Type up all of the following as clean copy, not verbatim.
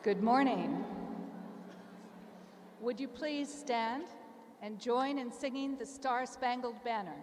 Good morning. Would you please stand and join in singing the Star-Spangled Banner?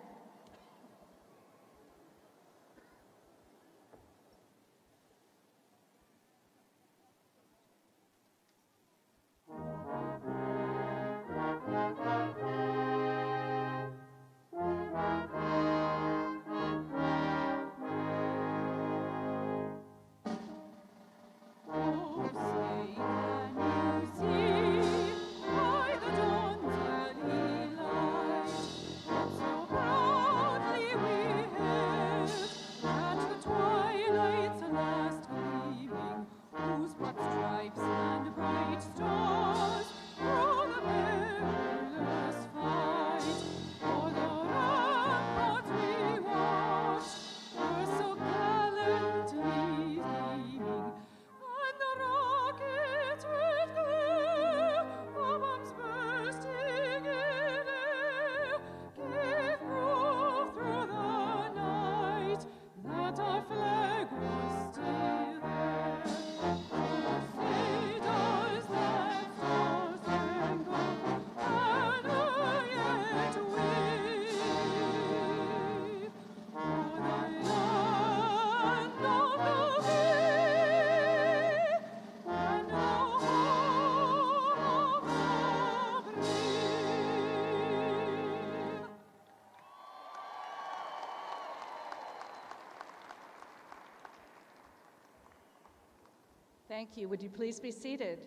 Thank you. Would you please be seated?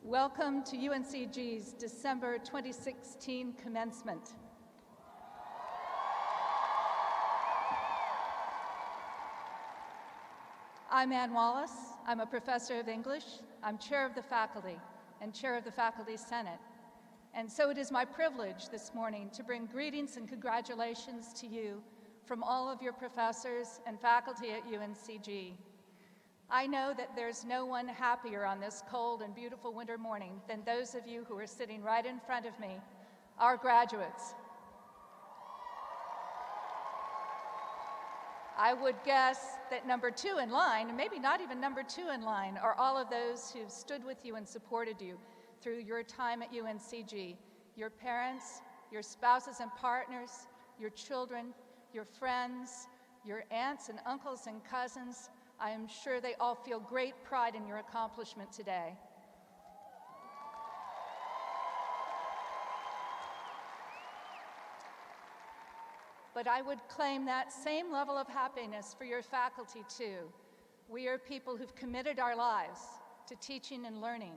Welcome to UNCG's December 2016 commencement. I'm Ann Wallace. I'm a professor of English. I'm chair of the faculty and chair of the Faculty Senate. And so it is my privilege this morning to bring greetings and congratulations to you from all of your professors and faculty at UNCG. I know that there's no one happier on this cold and beautiful winter morning than those of you who are sitting right in front of me, our graduates. I would guess that number 2 in line, and maybe not even number 2 in line, are all of those who've stood with you and supported you through your time at UNCG. Your parents, your spouses and partners, your children, your friends, your aunts and uncles and cousins. I am sure they all feel great pride in your accomplishment today. But I would claim that same level of happiness for your faculty too. We are people who've committed our lives to teaching and learning.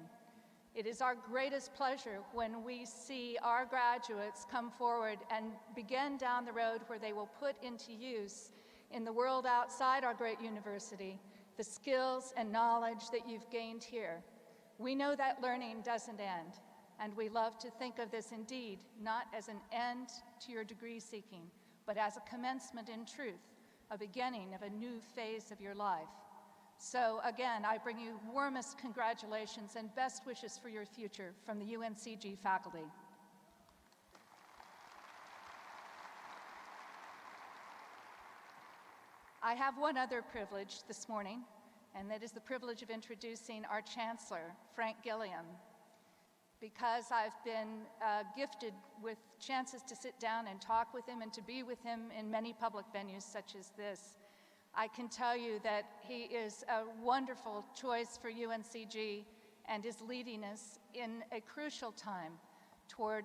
It is our greatest pleasure when we see our graduates come forward and begin down the road where they will put into use in the world outside our great university the skills and knowledge that you've gained here. We know that learning doesn't end, and we love to think of this indeed not as an end to your degree seeking, but as a commencement in truth, a beginning of a new phase of your life. So again, I bring you warmest congratulations and best wishes for your future from the UNCG faculty. I have one other privilege this morning, and that is the privilege of introducing our Chancellor, Frank Gilliam. Because I've been gifted with chances to sit down and talk with him and to be with him in many public venues such as this, I can tell you that he is a wonderful choice for UNCG and is leading us in a crucial time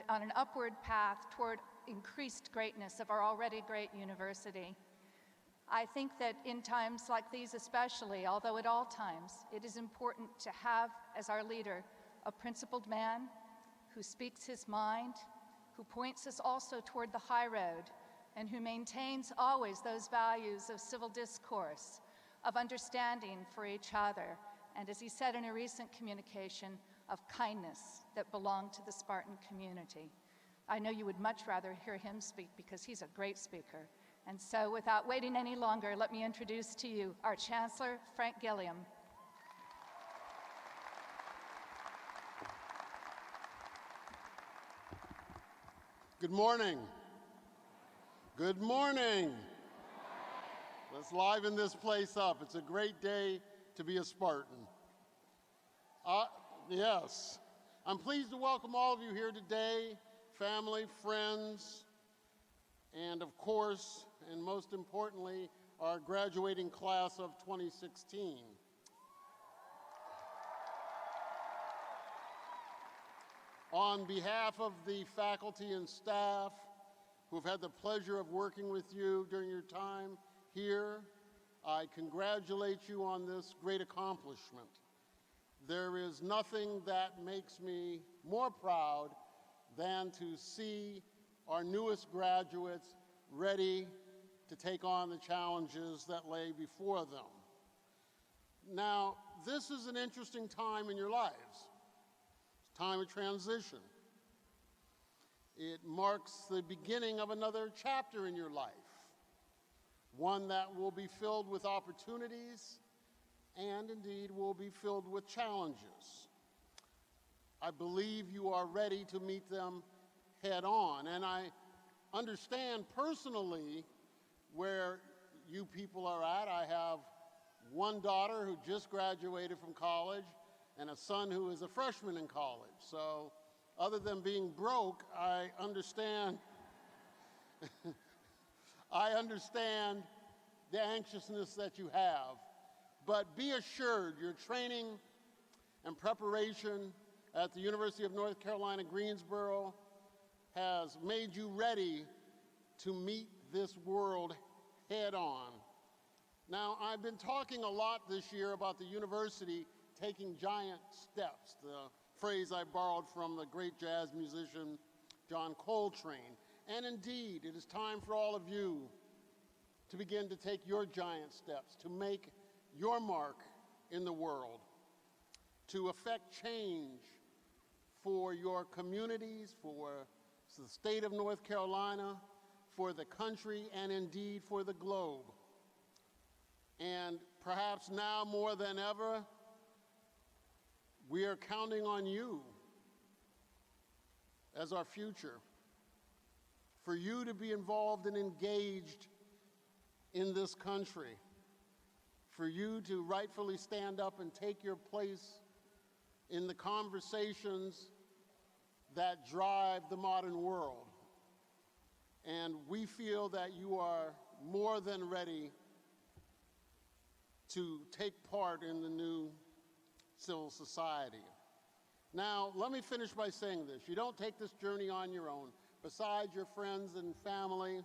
on an upward path toward increased greatness of our already great university. I think that in times like these especially, although at all times, it is important to have as our leader a principled man who speaks his mind, who points us also toward the high road, and who maintains always those values of civil discourse, of understanding for each other, and as he said in a recent communication, of kindness that belong to the Spartan community. I know you would much rather hear him speak because he's a great speaker. And so without waiting any longer, let me introduce to you our Chancellor, Frank Gilliam. Good morning. Good morning. Let's liven this place up. It's a great day to be a Spartan. Yes. I'm pleased to welcome all of you here today, family, friends, and of course, and most importantly, our graduating class of 2016. On behalf of the faculty and staff who've had the pleasure of working with you during your time here, I congratulate you on this great accomplishment. There is nothing that makes me more proud than to see our newest graduates ready to take on the challenges that lay before them. Now, this is an interesting time in your lives. It's a time of transition. It marks the beginning of another chapter in your life, one that will be filled with opportunities and indeed will be filled with challenges. I believe you are ready to meet them head on, and I understand personally where you people are at. I have one daughter who just graduated from college and a son who is a freshman in college. So other than being broke, I understand I understand the anxiousness that you have. But be assured your training and preparation at the University of North Carolina, Greensboro has made you ready to meet this world head on. Now, I've been talking a lot this year about the university taking giant steps, the phrase I borrowed from the great jazz musician John Coltrane. And indeed, it is time for all of you to begin to take your giant steps, to make your mark in the world, to affect change for your communities, for the state of North Carolina, for the country, and indeed for the globe. And perhaps now more than ever, we are counting on you as our future, for you to be involved and engaged in this country, for you to rightfully stand up and take your place in the conversations that drive the modern world. And we feel that you are more than ready to take part in the new civil society. Now, let me finish by saying this. You don't take this journey on your own. Besides your friends and family,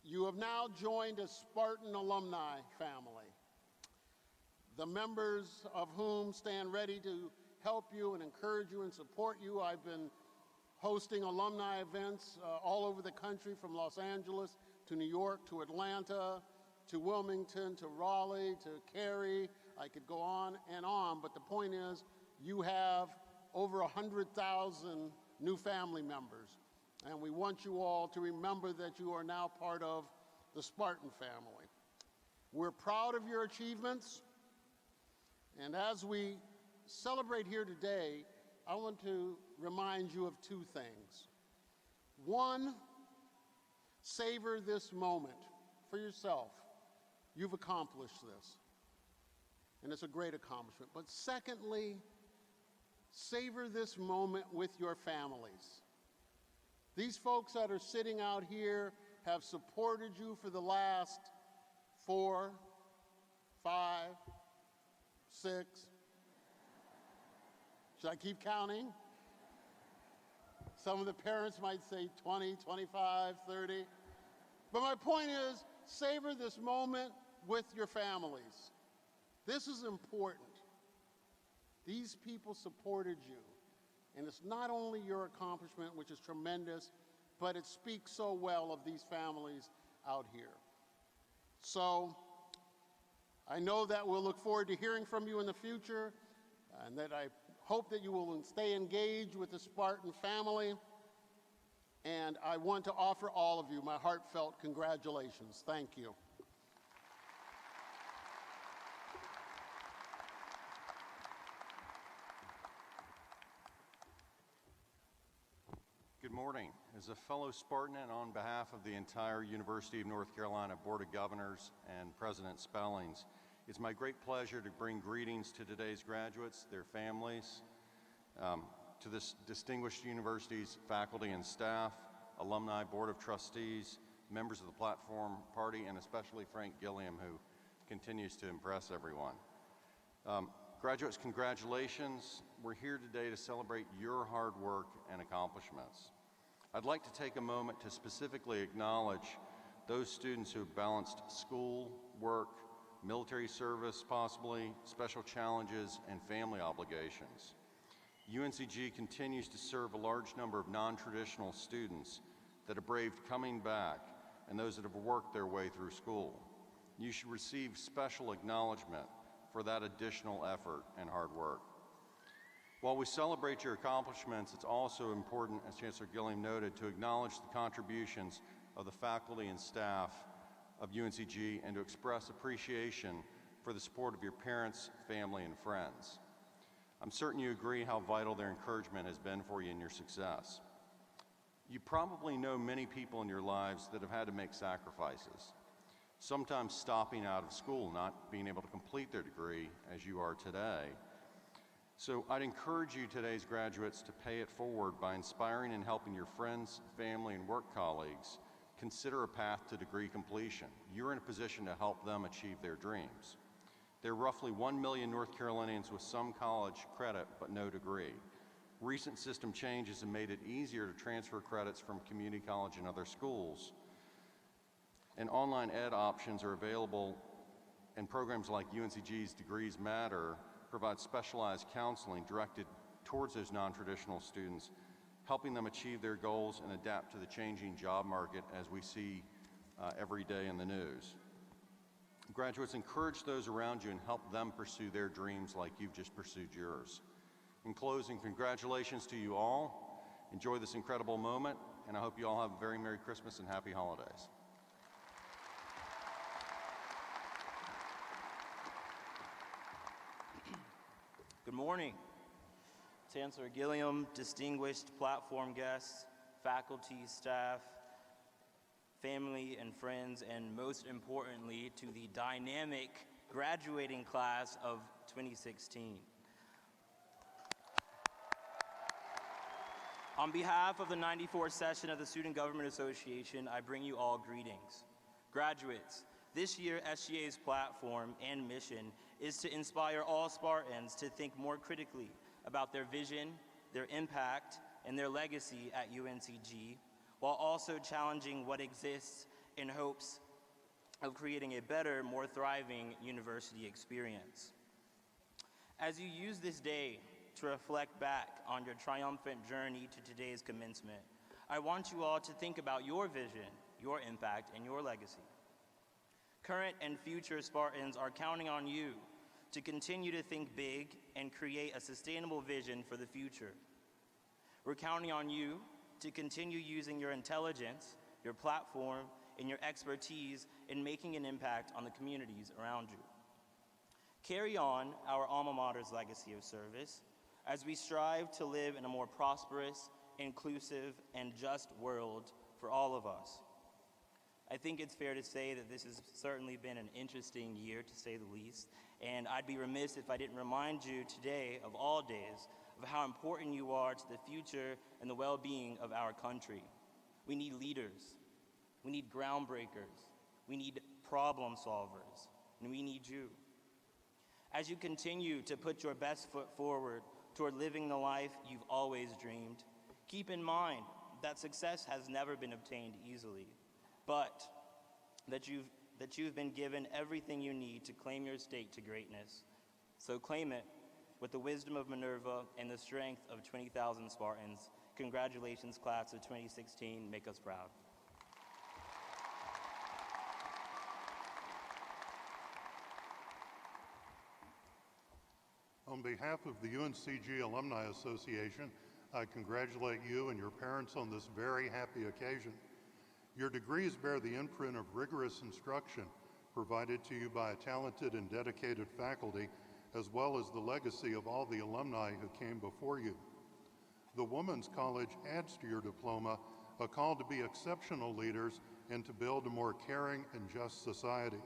you have now joined a Spartan alumni family, the members of whom stand ready to help you and encourage you and support you. I've been hosting alumni events all over the country, from Los Angeles to New York to Atlanta to Wilmington to Raleigh to Cary. I could go on, but the point is you have over 100,000 new family members. And we want you all to remember that you are now part of the Spartan family. We're proud of your achievements. And as we celebrate here today, I want to remind you of two things. One, savor this moment for yourself. You've accomplished this, and it's a great accomplishment. But secondly, savor this moment with your families. These folks that are sitting out here have supported you for the last 4, 5, 6. Should I keep counting? Some of the parents might say 20, 25, 30. But my point is, savor this moment with your families. This is important. These people supported you. And it's not only your accomplishment, which is tremendous, but it speaks so well of these families out here. So I know that we'll look forward to hearing from you in the future, and that I hope that you will stay engaged with the Spartan family. And I want to offer all of you my heartfelt congratulations. Thank you. Good morning. As a fellow Spartan and on behalf of the entire University of North Carolina Board of Governors and President Spellings, it's my great pleasure to bring greetings to today's graduates, their families, to this distinguished university's faculty and staff, alumni, board of trustees, members of the platform party, and especially Frank Gilliam, who continues to impress everyone. Graduates, congratulations. We're here today to celebrate your hard work and accomplishments. I'd like to take a moment to specifically acknowledge those students who have balanced school, work, military service possibly, special challenges, and family obligations. UNCG continues to serve a large number of non-traditional students that have braved coming back and those that have worked their way through school. You should receive special acknowledgement for that additional effort and hard work. While we celebrate your accomplishments, it's also important, as Chancellor Gilliam noted, to acknowledge the contributions of the faculty and staff of UNCG and to express appreciation for the support of your parents, family, and friends. I'm certain you agree how vital their encouragement has been for you in your success. You probably know many people in your lives that have had to make sacrifices, sometimes stopping out of school, not being able to complete their degree as you are today. So I'd encourage you, today's graduates, to pay it forward by inspiring and helping your friends, family, and work colleagues consider a path to degree completion. You're in a position to help them achieve their dreams. There are roughly 1 million North Carolinians with some college credit but no degree. Recent system changes have made it easier to transfer credits from community college and other schools. And online ed options are available, and programs like UNCG's Degrees Matter provide specialized counseling directed towards those non-traditional students, helping them achieve their goals and adapt to the changing job market as we see every day in the news. Graduates, encourage those around you and help them pursue their dreams like you've just pursued yours. In closing, congratulations to you all. Enjoy this incredible moment, and I hope you all have a very Merry Christmas and Happy Holidays. Good morning, Chancellor Gilliam, distinguished platform guests, faculty, staff, family and friends, and most importantly, to the dynamic graduating class of 2016. On behalf of the 94th session of the Student Government Association, I bring you all greetings. Graduates, this year SGA's platform and mission is to inspire all Spartans to think more critically about their vision, their impact, and their legacy at UNCG, while also challenging what exists in hopes of creating a better, more thriving university experience. As you use this day to reflect back on your triumphant journey to today's commencement, I want you all to think about your vision, your impact, and your legacy. Current and future Spartans are counting on you to continue to think big and create a sustainable vision for the future. We're counting on you to continue using your intelligence, your platform, and your expertise in making an impact on the communities around you. Carry on our alma mater's legacy of service as we strive to live in a more prosperous, inclusive, and just world for all of us. I think it's fair to say that this has certainly been an interesting year, to say the least, and I'd be remiss if I didn't remind you today, of all days, of how important you are to the future and the well-being of our country. We need leaders, we need groundbreakers, we need problem solvers, and we need you. As you continue to put your best foot forward toward living the life you've always dreamed, Keep in mind that success has never been obtained easily, but that you've been given everything you need to claim your stake to greatness. So claim it with the wisdom of Minerva and the strength of 20,000 Spartans. Congratulations, class of 2016. Make us proud. On behalf of the UNCG Alumni Association, I congratulate you and your parents on this very happy occasion. Your degrees bear the imprint of rigorous instruction provided to you by a talented and dedicated faculty, as well as the legacy of all the alumni who came before you. The Women's College adds to your diploma a call to be exceptional leaders and to build a more caring and just society.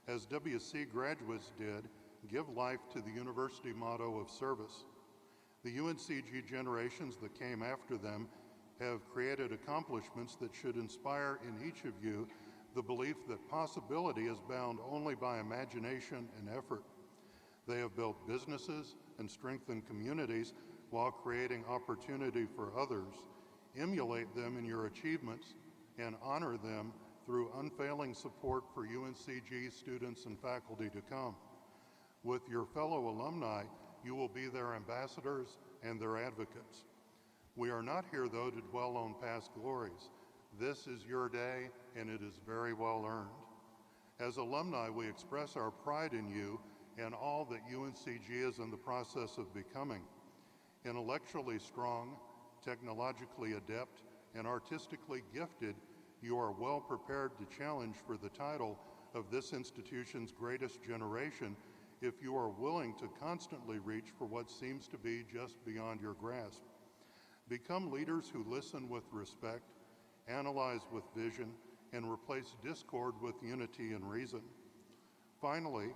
As WC graduates did, give life to the university motto of service. The UNCG generations that came after them have created accomplishments that should inspire in each of you the belief that possibility is bound only by imagination and effort. They have built businesses and strengthened communities while creating opportunity for others. Emulate them in your achievements and honor them through unfailing support for UNCG students and faculty to come. With your fellow alumni, you will be their ambassadors and their advocates. We are not here, though, to dwell on past glories. This is your day, and it is very well earned. As alumni, we express our pride in you and all that UNCG is in the process of becoming. Intellectually strong, technologically adept, and artistically gifted, you are well prepared to challenge for the title of this institution's greatest generation if you are willing to constantly reach for what seems to be just beyond your grasp. Become leaders who listen with respect, analyze with vision, and replace discord with unity and reason. Finally,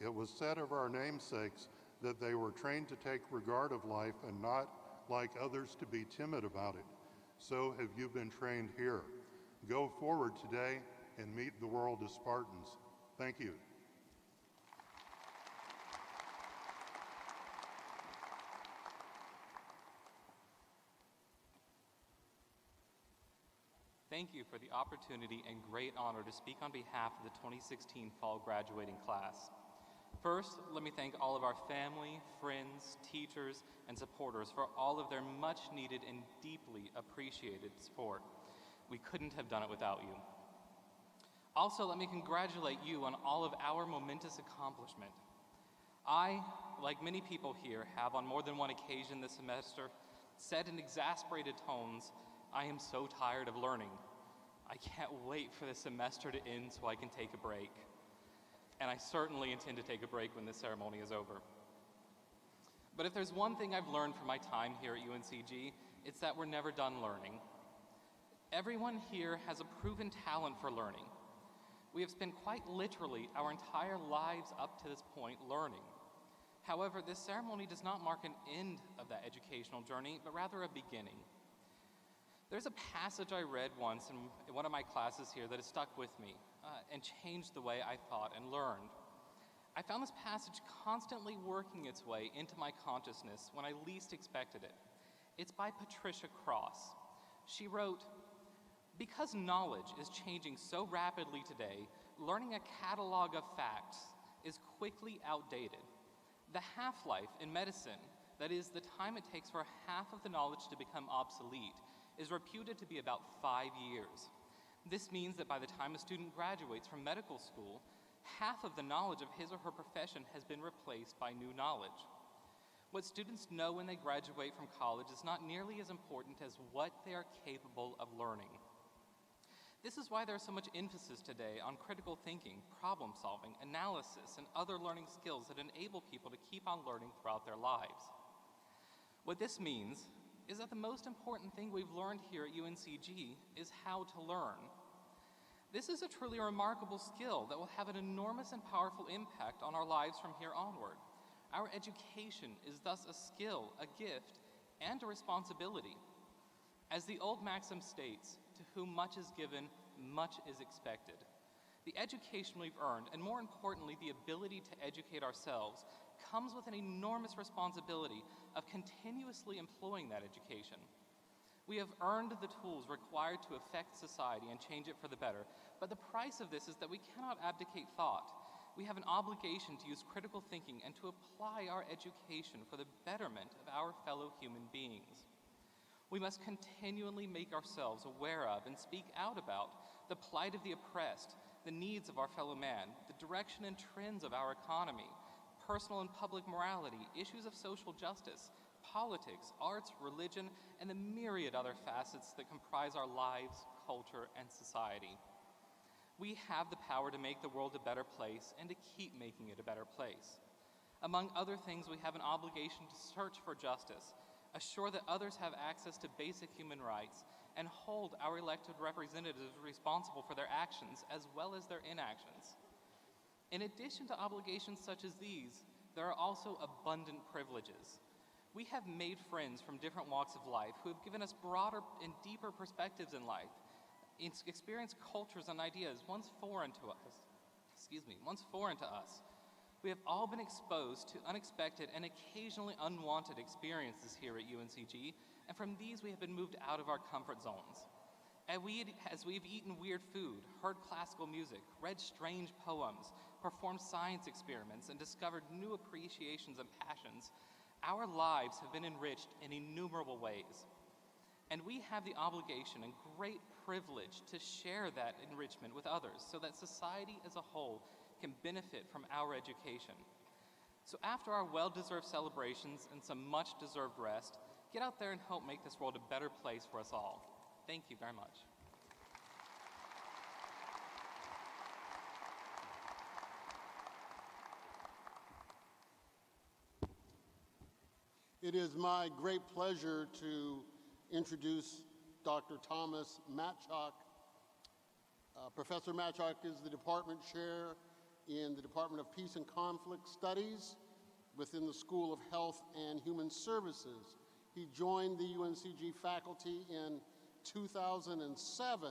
it was said of our namesakes that they were trained to take regard of life and not, like others, to be timid about it. So have you been trained here. Go forward today and meet the world as Spartans. Thank you. Thank you for the opportunity and great honor to speak on behalf of the 2016 fall graduating class. First, let me thank all of our family, friends, teachers, and supporters for all of their much needed and deeply appreciated support. We couldn't have done it without you. Also, let me congratulate you on all of our momentous accomplishment. I, like many people here, have on more than one occasion this semester said in exasperated tones, I am so tired of learning. I can't wait for the semester to end so I can take a break. And I certainly intend to take a break when this ceremony is over. But if there's one thing I've learned from my time here at UNCG, it's that we're never done learning. Everyone here has a proven talent for learning. We have spent quite literally our entire lives up to this point learning. However, this ceremony does not mark an end of that educational journey, but rather a beginning. There's a passage I read once in one of my classes here that has stuck with me and changed the way I thought and learned. I found this passage constantly working its way into my consciousness when I least expected it. It's by Patricia Cross. She wrote, "Because knowledge is changing so rapidly today, learning a catalog of facts is quickly outdated. The half-life in medicine, that is, the time it takes for half of the knowledge to become obsolete, is reputed to be about 5 years. This means that by the time a student graduates from medical school, half of the knowledge of his or her profession has been replaced by new knowledge. What students know when they graduate from college is not nearly as important as what they are capable of learning. This is why there's so much emphasis today on critical thinking, problem solving, analysis, and other learning skills that enable people to keep on learning throughout their lives. What this means is that the most important thing we've learned here at UNCG is how to learn. This is a truly remarkable skill that will have an enormous and powerful impact on our lives from here onward. Our education is thus a skill, a gift, and a responsibility. As the old maxim states, to whom much is given, much is expected. The education we've earned, and more importantly, the ability to educate ourselves, comes with an enormous responsibility of continuously employing that education. We have earned the tools required to affect society and change it for the better, but the price of this is that we cannot abdicate thought. We have an obligation to use critical thinking and to apply our education for the betterment of our fellow human beings. We must continually make ourselves aware of and speak out about the plight of the oppressed, the needs of our fellow man, the direction and trends of our economy, personal and public morality, issues of social justice, politics, arts, religion, and the myriad other facets that comprise our lives, culture, and society. We have the power to make the world a better place and to keep making it a better place. Among other things, we have an obligation to search for justice, assure that others have access to basic human rights, and hold our elected representatives responsible for their actions as well as their inactions. In addition to obligations such as these, there are also abundant privileges. We have made friends from different walks of life who have given us broader and deeper perspectives in life, experienced cultures and ideas once foreign to us. We have all been exposed to unexpected and occasionally unwanted experiences here at UNCG, and from these we have been moved out of our comfort zones. As we've eaten weird food, heard classical music, read strange poems, performed science experiments, and discovered new appreciations and passions, our lives have been enriched in innumerable ways. And we have the obligation and great privilege to share that enrichment with others so that society as a whole can benefit from our education. So after our well-deserved celebrations and some much-deserved rest, get out there and help make this world a better place for us all. Thank you very much. It is my great pleasure to introduce Dr. Thomas Matchok. Professor Matchok is the department chair in the Department of Peace and Conflict Studies within the School of Health and Human Services. He joined the UNCG faculty in 2007,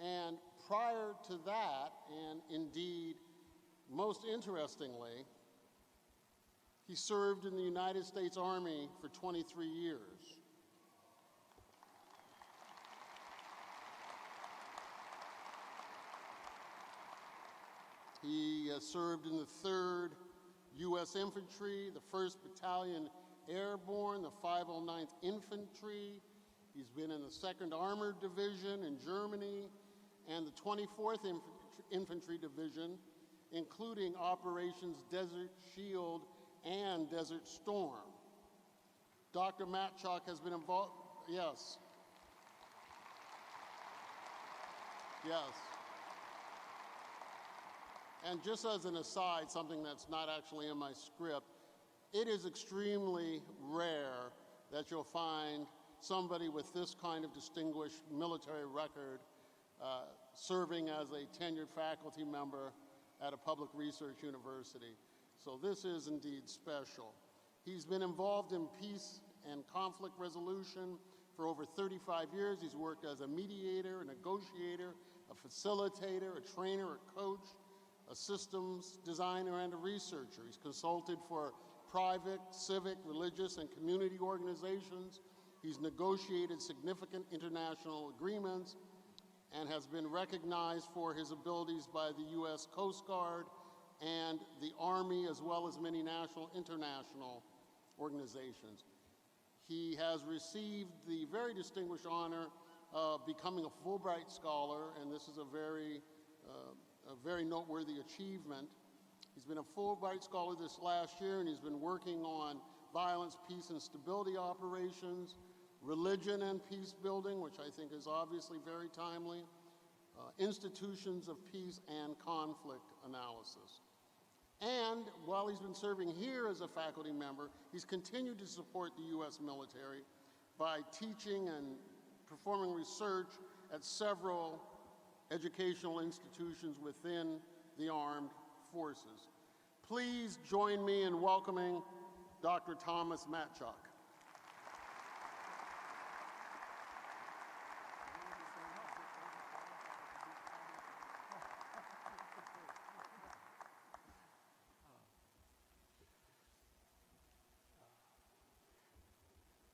and prior to that, and indeed most interestingly, he served in the United States Army for 23 years. He served in the 3rd U.S. Infantry, the 1st Battalion Airborne, the 509th Infantry. He's been in the 2nd Armored Division in Germany and the 24th Infantry Division, including Operations Desert Shield and Desert Storm. Dr. Matchok has been involved, yes. And just as an aside, something that's not actually in my script, it is extremely rare that you'll find somebody with this kind of distinguished military record serving as a tenured faculty member at a public research university. So this is indeed special. He's been involved in peace and conflict resolution for over 35 years. He's worked as a mediator, a negotiator, a facilitator, a trainer, a coach, a systems designer, and a researcher. He's consulted for private, civic, religious, and community organizations. He's negotiated significant international agreements and has been recognized for his abilities by the U.S. Coast Guard and the Army, as well as many national, international organizations. He has received the very distinguished honor of becoming a Fulbright Scholar, and this is a very noteworthy achievement. He's been a Fulbright Scholar this last year, and he's been working on violence, peace, and stability operations, religion and peace building, which I think is obviously very timely, institutions of peace, and conflict analysis. And while he's been serving here as a faculty member, he's continued to support the U.S. military by teaching and performing research at several educational institutions within the armed forces. Please join me in welcoming Dr. Thomas Matchok.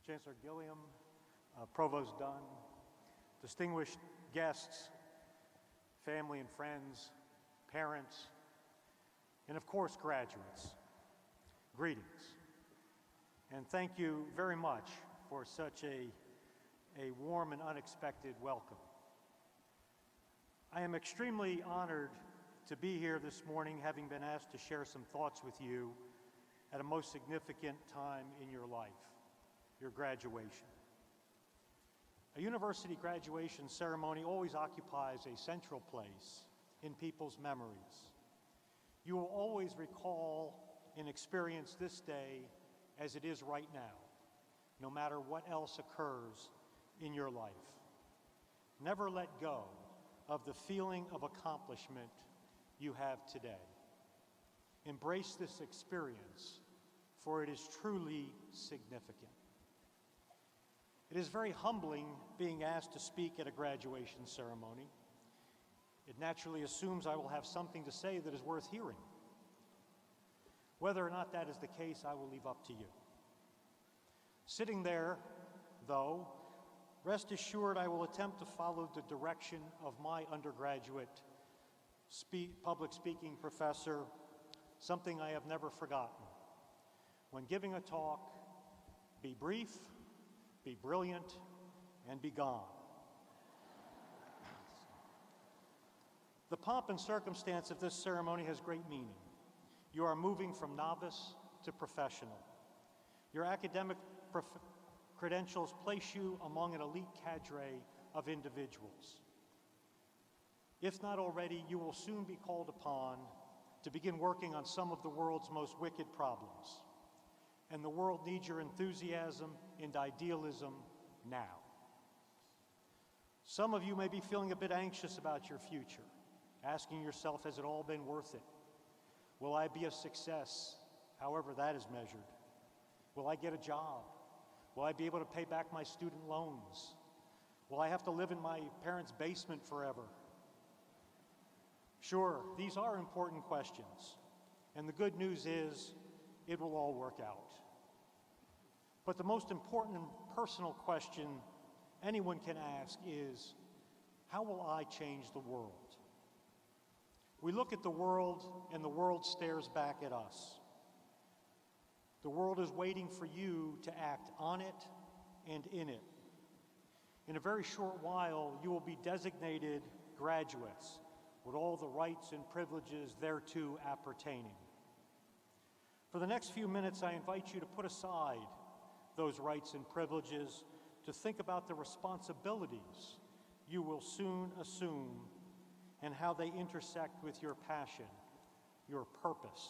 Chancellor Gilliam, Provost Dunn, distinguished guests, family and friends, parents, and of course graduates, greetings. And thank you very much for such a warm and unexpected welcome. I am extremely honored to be here this morning, having been asked to share some thoughts with you at a most significant time in your life, your graduation. A university graduation ceremony always occupies a central place in people's memories. You will always recall and experience this day as it is right now, no matter what else occurs in your life. Never let go of the feeling of accomplishment you have today. Embrace this experience, for it is truly significant. It is very humbling being asked to speak at a graduation ceremony. It naturally assumes I will have something to say that is worth hearing. Whether or not that is the case, I will leave up to you. Sitting there, though, rest assured I will attempt to follow the direction of my undergraduate public speaking professor, something I have never forgotten. When giving a talk, be brief, be brilliant, and be gone. The pomp and circumstance of this ceremony has great meaning. You are moving from novice to professional. Your academic credentials place you among an elite cadre of individuals. If not already, you will soon be called upon to begin working on some of the world's most wicked problems. And the world needs your enthusiasm and idealism now. Some of you may be feeling a bit anxious about your future, asking yourself, has it all been worth it? Will I be a success, however that is measured? Will I get a job? Will I be able to pay back my student loans? Will I have to live in my parents' basement forever? Sure, these are important questions, and the good news is it will all work out. But the most important and personal question anyone can ask is, how will I change the world? We look at the world, and the world stares back at us. The world is waiting for you to act on it and in it. In a very short while, you will be designated graduates with all the rights and privileges thereto appertaining. For the next few minutes, I invite you to put aside those rights and privileges to think about the responsibilities you will soon assume and how they intersect with your passion, your purpose.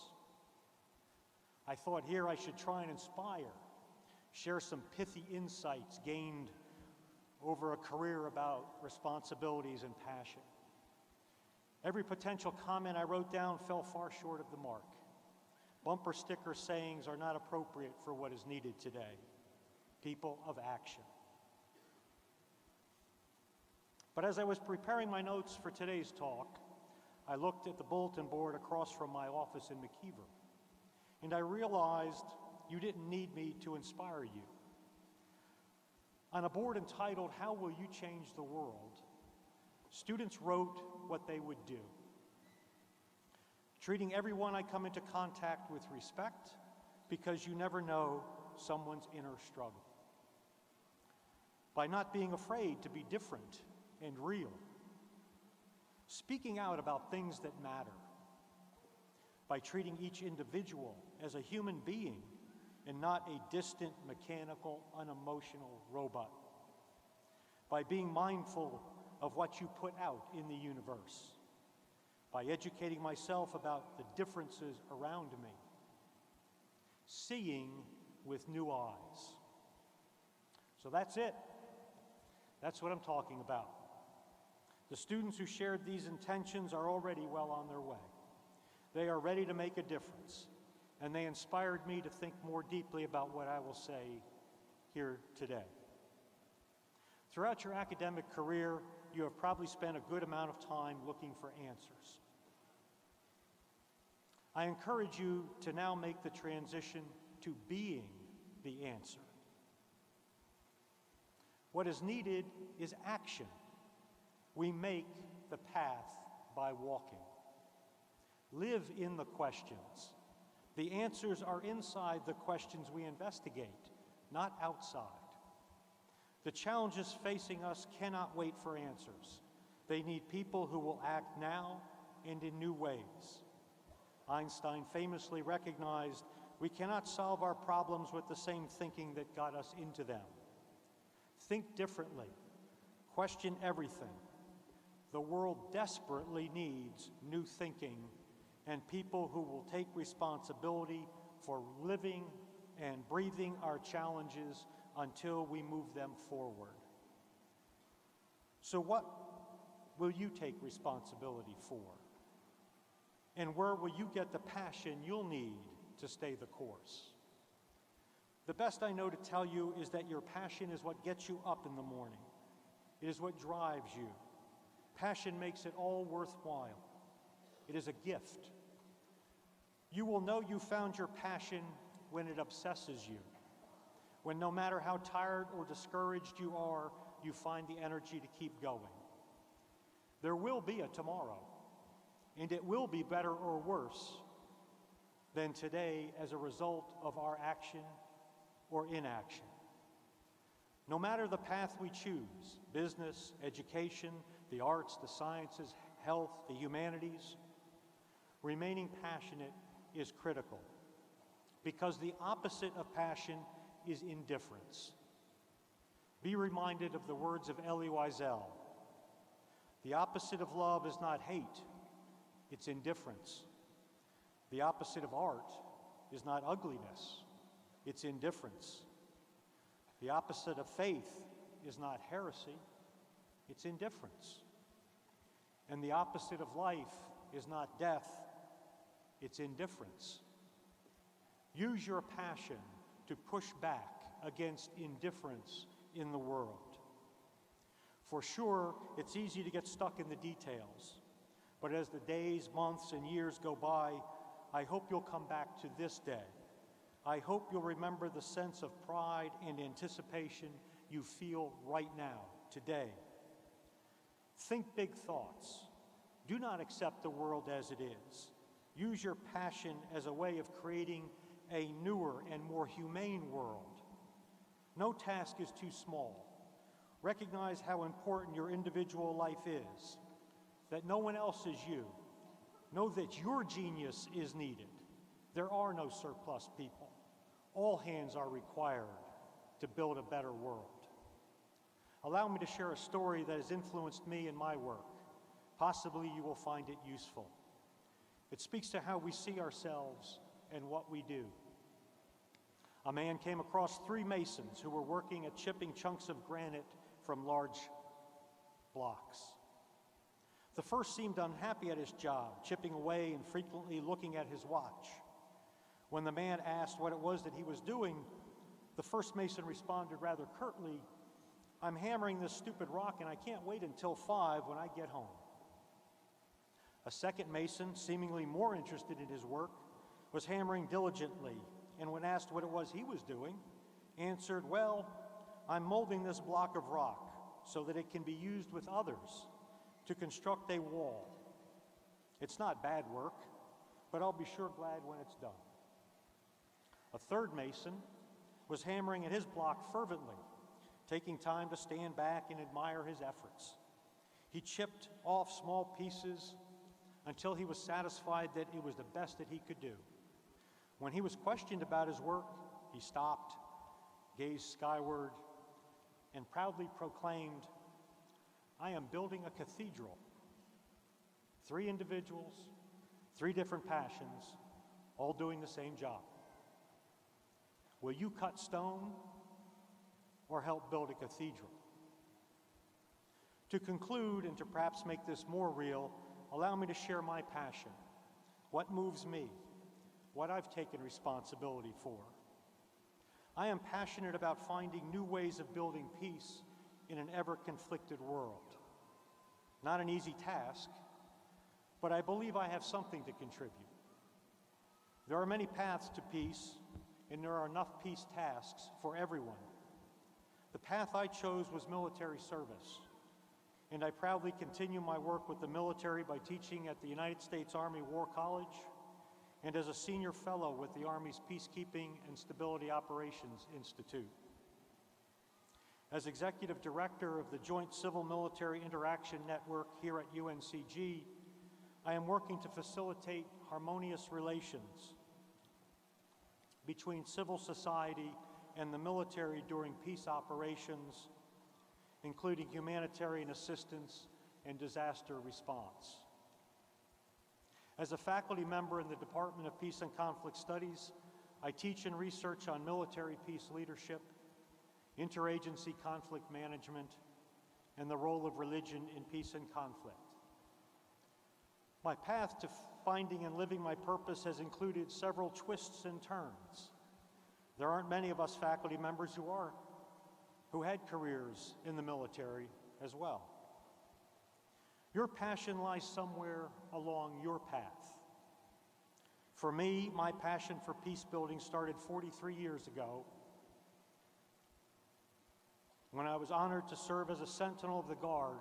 I thought here I should try and inspire, share some pithy insights gained over a career about responsibilities and passion. Every potential comment I wrote down fell far short of the mark. Bumper sticker sayings are not appropriate for what is needed today. People of action. But as I was preparing my notes for today's talk, I looked at the bulletin board across from my office in McKeever, and I realized you didn't need me to inspire you. On a board entitled, "How Will You Change the World?" students wrote what they would do. Treating everyone I come into contact with respect, because you never know someone's inner struggle. By not being afraid to be different and real. Speaking out about things that matter. By treating each individual as a human being and not a distant, mechanical, unemotional robot. By being mindful of what you put out in the universe. By educating myself about the differences around me. Seeing with new eyes. So that's it. That's what I'm talking about. The students who shared these intentions are already well on their way. They are ready to make a difference, and they inspired me to think more deeply about what I will say here today. Throughout your academic career, you have probably spent a good amount of time looking for answers. I encourage you to now make the transition to being the answer. What is needed is action. We make the path by walking. Live in the questions. The answers are inside the questions we investigate, not outside. The challenges facing us cannot wait for answers. They need people who will act now and in new ways. Einstein famously recognized we cannot solve our problems with the same thinking that got us into them. Think differently. Question everything. The world desperately needs new thinking and people who will take responsibility for living and breathing our challenges until we move them forward. So what will you take responsibility for? And where will you get the passion you'll need to stay the course? The best I know to tell you is that your passion is what gets you up in the morning. It is what drives you. Passion makes it all worthwhile. It is a gift. You will know you found your passion when it obsesses you, when no matter how tired or discouraged you are, you find the energy to keep going. There will be a tomorrow, and it will be better or worse than today as a result of our action or inaction. No matter the path we choose, business, education, the arts, the sciences, health, the humanities, remaining passionate is critical, because the opposite of passion is indifference. Be reminded of the words of Elie Wiesel. The opposite of love is not hate, it's indifference. The opposite of art is not ugliness, it's indifference. The opposite of faith is not heresy, it's indifference. And the opposite of life is not death, it's indifference. Use your passion to push back against indifference in the world. For sure, it's easy to get stuck in the details, but as the days, months, and years go by, I hope you'll come back to this day. I hope you'll remember the sense of pride and anticipation you feel right now, today. Think big thoughts. Do not accept the world as it is. Use your passion as a way of creating a newer and more humane world. No task is too small. Recognize how important your individual life is, that no one else is you. Know that your genius is needed. There are no surplus people. All hands are required to build a better world. Allow me to share a story that has influenced me in my work. Possibly you will find it useful. It speaks to how we see ourselves and what we do. A man came across 3 masons who were working at chipping chunks of granite from large blocks. The first seemed unhappy at his job, chipping away and frequently looking at his watch. When the man asked what it was that he was doing, the first mason responded rather curtly, "I'm hammering this stupid rock and I can't wait until 5 when I get home." A second mason, seemingly more interested in his work, was hammering diligently, and when asked what it was he was doing, answered, "Well, I'm molding this block of rock so that it can be used with others to construct a wall. It's not bad work, but I'll be sure glad when it's done." A third mason was hammering at his block fervently, taking time to stand back and admire his efforts. He chipped off small pieces until he was satisfied that it was the best that he could do. When he was questioned about his work, he stopped, gazed skyward, and proudly proclaimed, "I am building a cathedral." 3 individuals, 3 different passions, all doing the same job. Will you cut stone or help build a cathedral? To conclude, and to perhaps make this more real, allow me to share my passion, what moves me, what I've taken responsibility for. I am passionate about finding new ways of building peace in an ever-conflicted world. Not an easy task, but I believe I have something to contribute. There are many paths to peace, and there are enough peace tasks for everyone. The path I chose was military service, and I proudly continue my work with the military by teaching at the United States Army War College and as a senior fellow with the Army's Peacekeeping and Stability Operations Institute. As Executive Director of the Joint Civil-Military Interaction Network here at UNCG, I am working to facilitate harmonious relations between civil society and the military during peace operations, including humanitarian assistance and disaster response. As a faculty member in the Department of Peace and Conflict Studies, I teach and research on military peace leadership, interagency conflict management, and the role of religion in peace and conflict. My path to finding and living my purpose has included several twists and turns. There aren't many of us faculty members who had careers in the military as well. Your passion lies somewhere along your path. For me, my passion for peace building started 43 years ago when I was honored to serve as a sentinel of the guard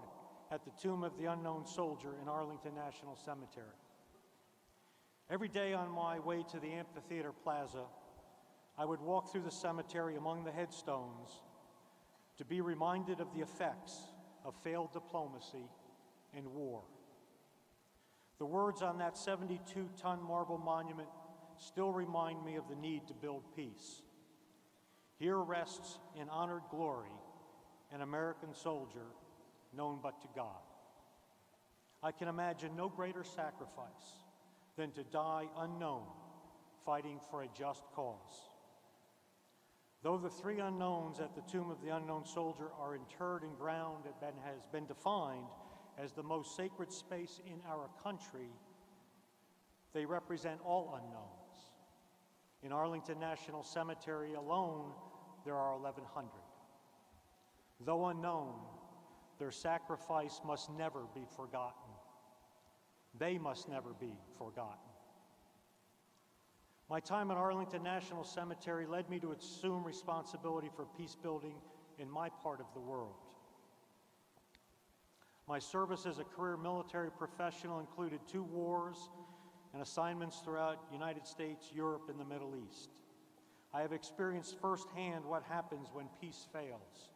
at the Tomb of the Unknown Soldier in Arlington National Cemetery. Every day on my way to the amphitheater plaza, I would walk through the cemetery among the headstones to be reminded of the effects of failed diplomacy and war. The words on that 72-ton marble monument still remind me of the need to build peace. Here rests in honored glory an American soldier known but to God. I can imagine no greater sacrifice than to die unknown, fighting for a just cause. Though the three unknowns at the Tomb of the Unknown Soldier are interred in ground that has been defined as the most sacred space in our country, they represent all unknowns. In Arlington National Cemetery alone, there are 1,100. Though unknown, their sacrifice must never be forgotten. They must never be forgotten. My time at Arlington National Cemetery led me to assume responsibility for peace building in my part of the world. My service as a career military professional included 2 wars and assignments throughout the United States, Europe, and the Middle East. I have experienced firsthand what happens when peace fails.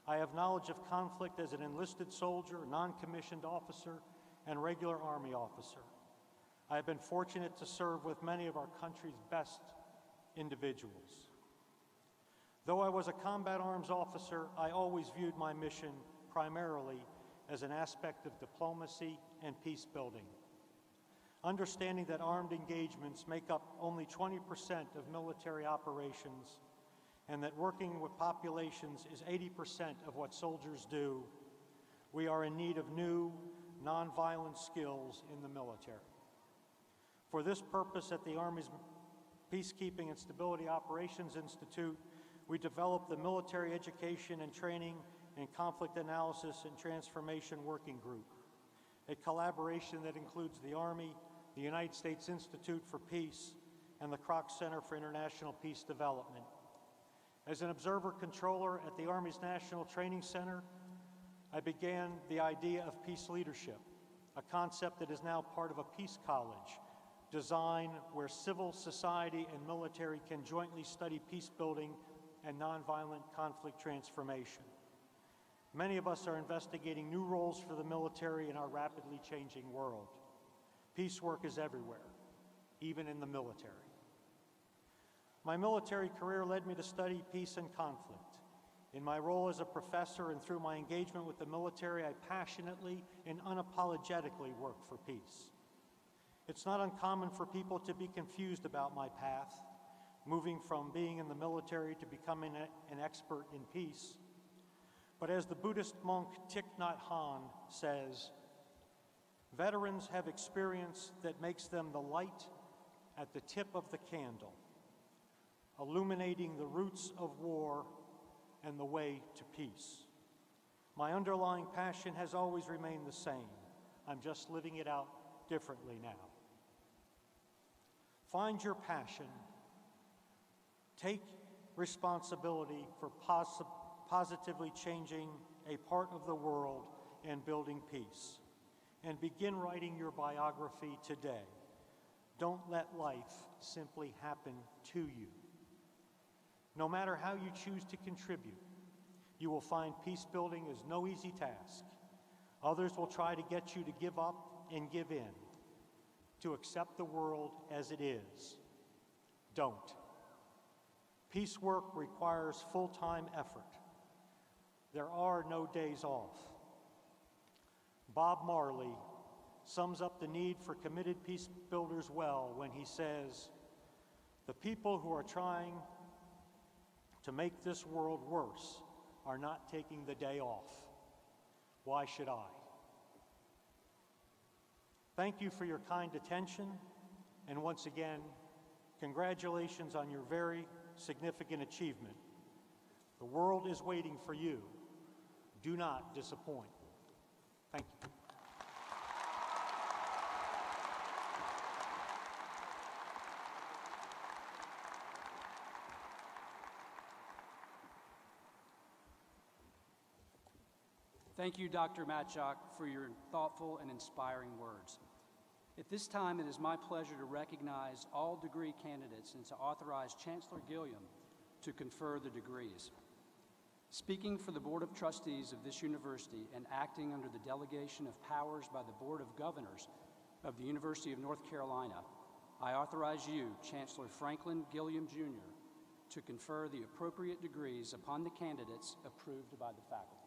I have knowledge of conflict as an enlisted soldier, non-commissioned officer, and regular Army officer. I have been fortunate to serve with many of our country's best individuals. Though I was a combat arms officer, I always viewed my mission primarily as an aspect of diplomacy and peace building. Understanding that armed engagements make up only 20% of military operations and that working with populations is 80% of what soldiers do, we are in need of new, nonviolent skills in the military. For this purpose, at the Army's Peacekeeping and Stability Operations Institute, we developed the Military Education and Training and Conflict Analysis and Transformation Working Group, a collaboration that includes the Army, the United States Institute for Peace, and the Kroc Center for International Peace Development. As an observer controller at the Army's National Training Center, I began the idea of peace leadership, a concept that is now part of a peace college design where civil society and military can jointly study peace building and nonviolent conflict transformation. Many of us are investigating new roles for the military in our rapidly changing world. Peace work is everywhere, even in the military. My military career led me to study peace and conflict. In my role as a professor and through my engagement with the military, I passionately and unapologetically work for peace. It's not uncommon for people to be confused about my path, moving from being in the military to becoming an expert in peace. But as the Buddhist monk Thich Nhat Hanh says, veterans have experience that makes them the light at the tip of the candle, illuminating the roots of war and the way to peace. My underlying passion has always remained the same. I'm just living it out differently now. Find your passion. Take responsibility for positively changing a part of the world and building peace. And begin writing your biography today. Don't let life simply happen to you. No matter how you choose to contribute, you will find peace building is no easy task. Others will try to get you to give up and give in, to accept the world as it is. Don't. Peace work requires full-time effort. There are no days off. Bob Marley sums up the need for committed peace builders well when he says, "The people who are trying to make this world worse are not taking the day off. Why should I?" Thank you for your kind attention, and once again, congratulations on your very significant achievement. The world is waiting for you. Do not disappoint. Thank you. Thank you, Dr. Matchak, for your thoughtful and inspiring words. At this time, it is my pleasure to recognize all degree candidates and to authorize Chancellor Gilliam to confer the degrees. Speaking for the Board of Trustees of this university and acting under the delegation of powers by the Board of Governors of the University of North Carolina, I authorize you, Chancellor Franklin Gilliam, Jr., to confer the appropriate degrees upon the candidates approved by the faculties.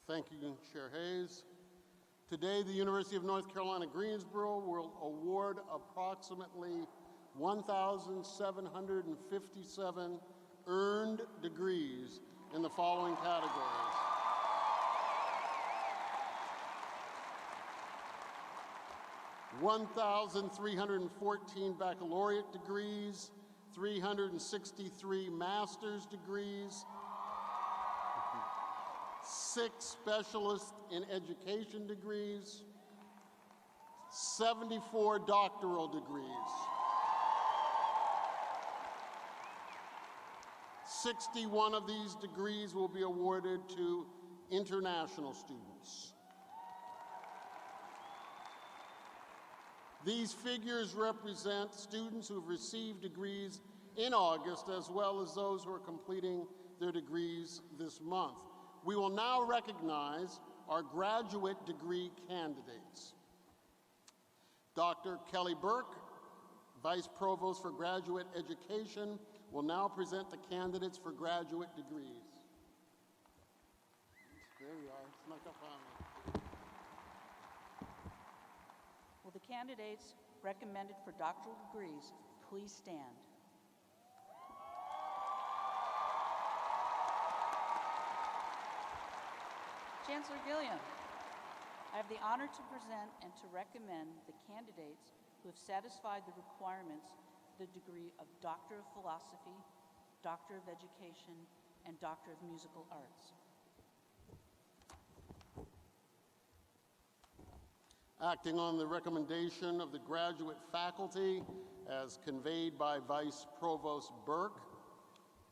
Thank you, Chair Hayes. Today, the University of North Carolina, Greensboro will award approximately 1,757 earned degrees in the following categories. (1,314) baccalaureate degrees, 363 master's degrees, 6 specialist in education degrees, 74 doctoral degrees, 61 of these degrees will be awarded to international students. These figures represent students who have received degrees in August, as well as those who are completing their degrees this month. We will now recognize our graduate degree candidates. Dr. Kelly Burke, Vice Provost for Graduate Education, will now present the candidates for graduate degrees. There you are, snuck up on me. Will the candidates recommended for doctoral degrees please stand? Chancellor Gilliam, I have the honor to present and to recommend the candidates who have satisfied the requirements for the degree of Doctor of Philosophy, Doctor of Education, and Doctor of Musical Arts. Acting on the recommendation of the graduate faculty as conveyed by Vice Provost Burke,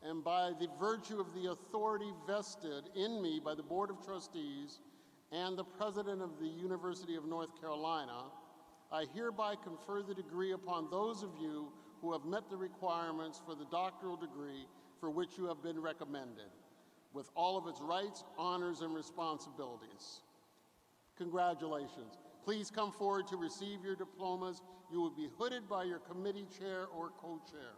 and by the virtue of the authority vested in me by the Board of Trustees and the President of the University of North Carolina, I hereby confer the degree upon those of you who have met the requirements for the doctoral degree for which you have been recommended, with all of its rights, honors, and responsibilities. Congratulations. Please come forward to receive your diplomas. You will be hooded by your committee chair or co-chair.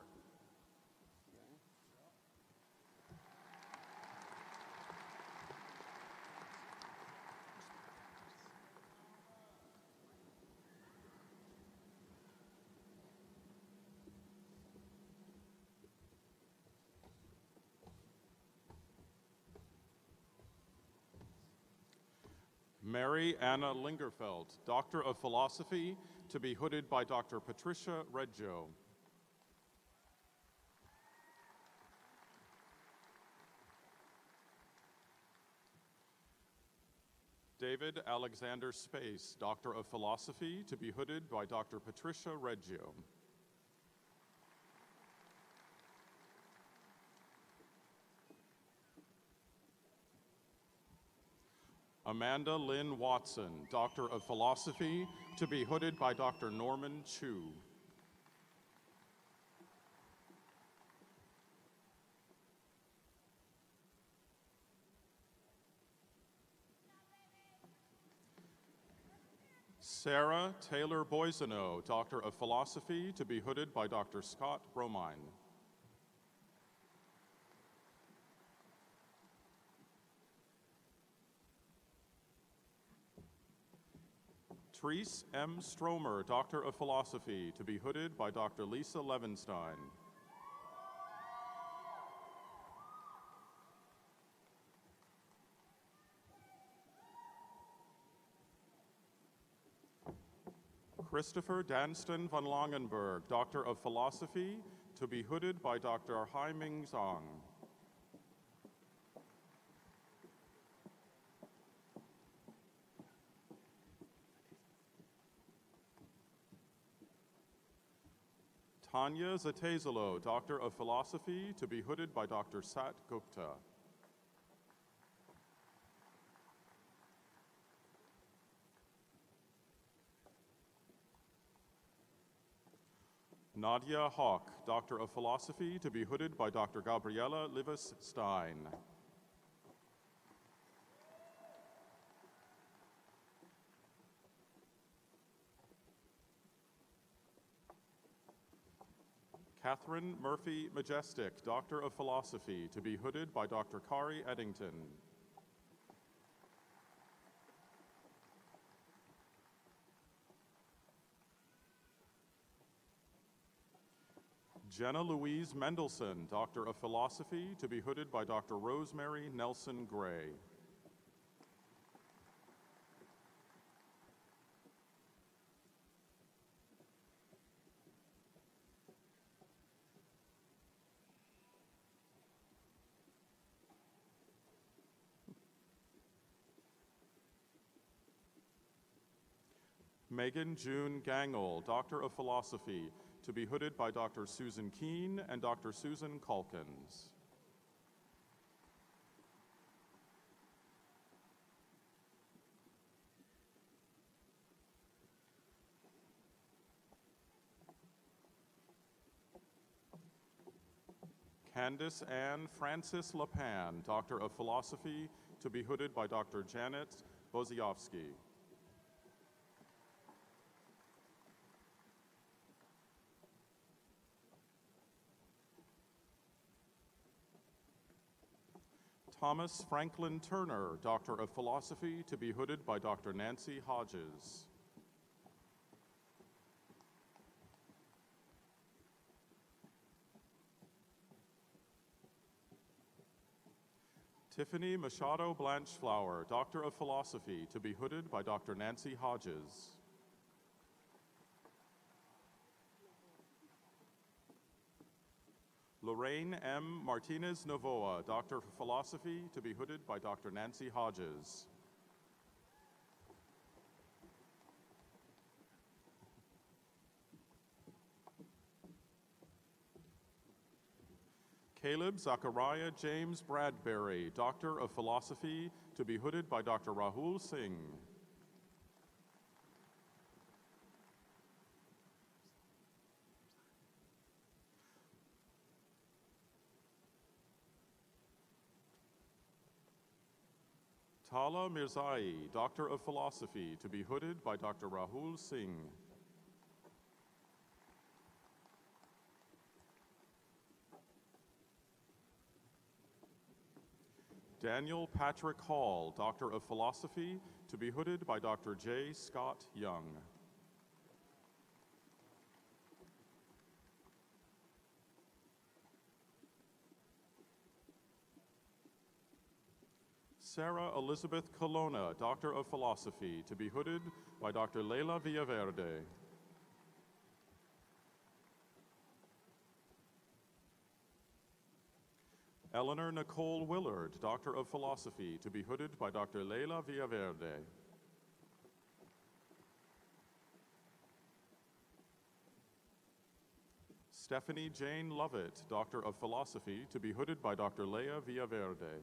Mary Anna Lingerfeld, Doctor of Philosophy, to be hooded by Dr. Patricia Reggio. David Alexander Space, Doctor of Philosophy, to be hooded by Dr. Patricia Reggio. Amanda Lynn Watson, Doctor of Philosophy, to be hooded by Dr. Norman Chu. Sarah Taylor Boiseneau, Doctor of Philosophy, to be hooded by Dr. Scott Bromine. Therese M. Stromer, Doctor of Philosophy, to be hooded by Dr. Lisa Levenstein. Christopher Danston von Langenberg, Doctor of Philosophy, to be hooded by Dr. Haiming Zhang. Tanya Zatezalo, Doctor of Philosophy, to be hooded by Dr. Sat Gupta. Nadia Hawk, Doctor of Philosophy, to be hooded by Dr. Gabriela Livas-Stein. Catherine Murphy Majestic, Doctor of Philosophy, to be hooded by Dr. Kari Eddington. Jenna Louise Mendelson, Doctor of Philosophy, to be hooded by Dr. Rosemary Nelson Gray. Megan June Gangle, Doctor of Philosophy, to be hooded by Dr. Susan Keene and Dr. Susan Calkins. Candice Ann Francis Lapan, Doctor of Philosophy, to be hooded by Dr. Janet Boziowski. Thomas Franklin Turner, Doctor of Philosophy, to be hooded by Dr. Nancy Hodges. Tiffany Machado Blanchflower, Doctor of Philosophy, to be hooded by Dr. Nancy Hodges. Lorraine M. Martinez Novoa, Doctor of Philosophy, to be hooded by Dr. Nancy Hodges. Caleb Zachariah James Bradbury, Doctor of Philosophy, to be hooded by Dr. Rahul Singh. Tala Mirzai, Doctor of Philosophy, to be hooded by Dr. Rahul Singh. Daniel Patrick Hall, Doctor of Philosophy, to be hooded by Dr. J. Scott Young. Sarah Elizabeth Colonna, Doctor of Philosophy, to be hooded by Dr. Leila Villaverde. Eleanor Nicole Willard, Doctor of Philosophy, to be hooded by Dr. Leila Villaverde. Stephanie Jane Lovett, Doctor of Philosophy, to be hooded by Dr. Leila Villaverde.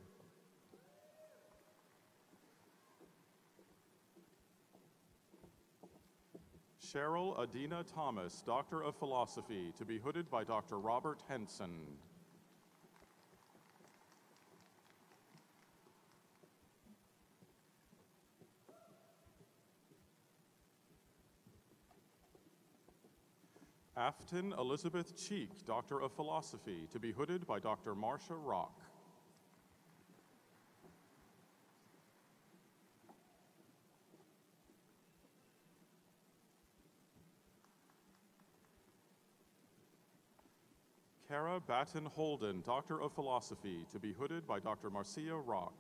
Cheryl Adina Thomas, Doctor of Philosophy, to be hooded by Dr. Robert Henson. Afton Elizabeth Cheek, Doctor of Philosophy, to be hooded by Dr. Marcia Rock. Kara Batten Holden, Doctor of Philosophy, to be hooded by Dr. Marcia Rock.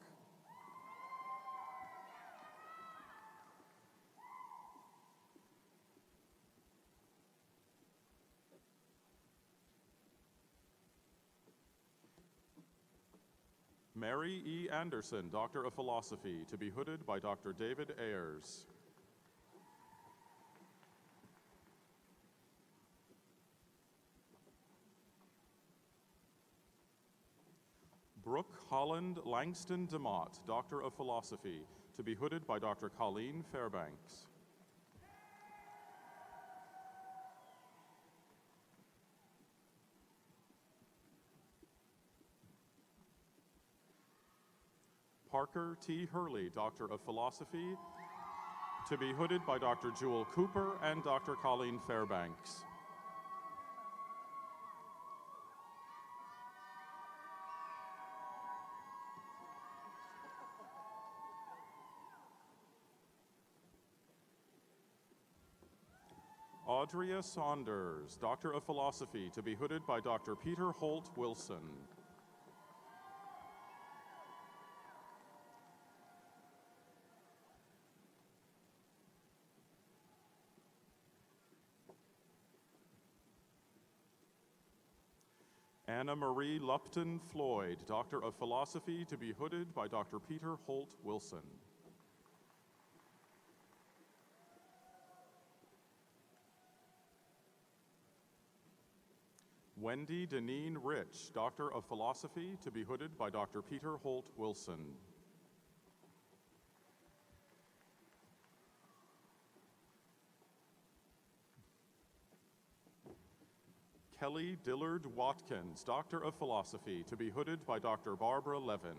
Mary E. Anderson, Doctor of Philosophy, to be hooded by Dr. David Ayers. Brooke Holland Langston DeMott, Doctor of Philosophy, to be hooded by Dr. Colleen Fairbanks. Parker T. Hurley, Doctor of Philosophy, to be hooded by Dr. Jewel Cooper and Dr. Colleen Fairbanks. Audria Saunders, Doctor of Philosophy, to be hooded by Dr. Peter Holt Wilson. Anna Marie Lupton Floyd, Doctor of Philosophy, to be hooded by Dr. Peter Holt Wilson. Wendy Deneen Rich, Doctor of Philosophy, to be hooded by Dr. Peter Holt Wilson. Kelly Dillard Watkins, Doctor of Philosophy, to be hooded by Dr. Barbara Levin.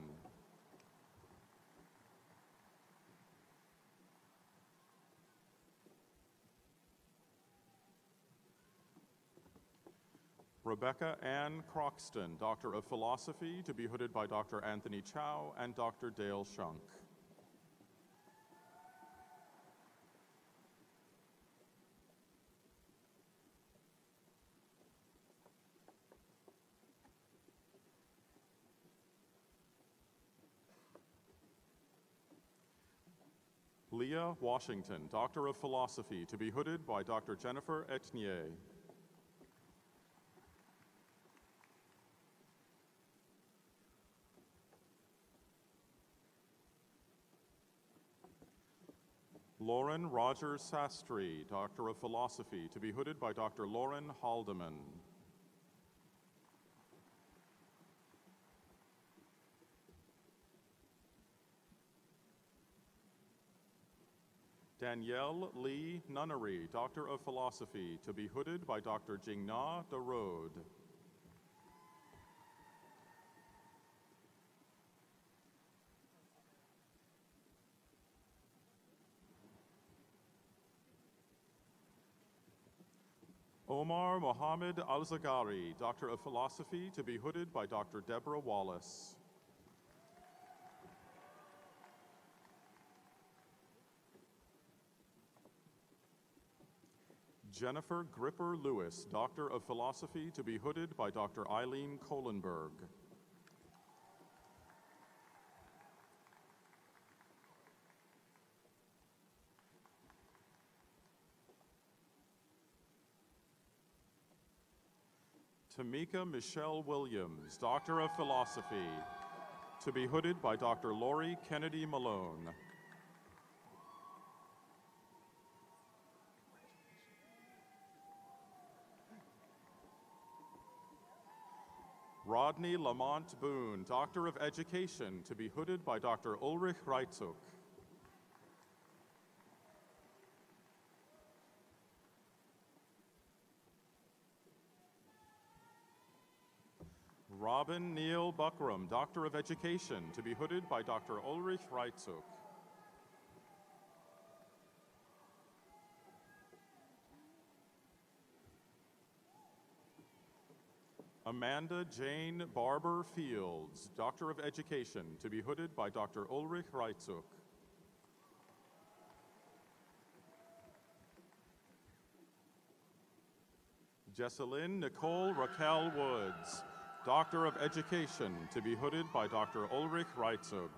Rebecca Ann Croxton, Doctor of Philosophy, to be hooded by Dr. Anthony Chow and Dr. Dale Shunk. Leah Washington, Doctor of Philosophy, to be hooded by Dr. Jennifer Etnier. Lauren Rogers Sastry, Doctor of Philosophy, to be hooded by Dr. Lauren Haldeman. Danielle Lee Nunnery, Doctor of Philosophy, to be hooded by Dr. Jingna Darode. Omar Mohammed Al-Zagari, Doctor of Philosophy, to be hooded by Dr. Deborah Wallace. Jennifer Gripper Lewis, Doctor of Philosophy, to be hooded by Dr. Eileen Kohlenberg. Tamika Michelle Williams, Doctor of Philosophy, to be hooded by Dr. Lori Kennedy Malone. Rodney Lamont Boone, Doctor of Education, to be hooded by Dr. Ulrich Reitzuk. Robin Neal Buckram, Doctor of Education, to be hooded by Dr. Ulrich Reitzuk. Amanda Jane Barber Fields, Doctor of Education, to be hooded by Dr. Ulrich Reitzuk. Jesselyn Nicole Raquel Woods, Doctor of Education, to be hooded by Dr. Ulrich Reitzug.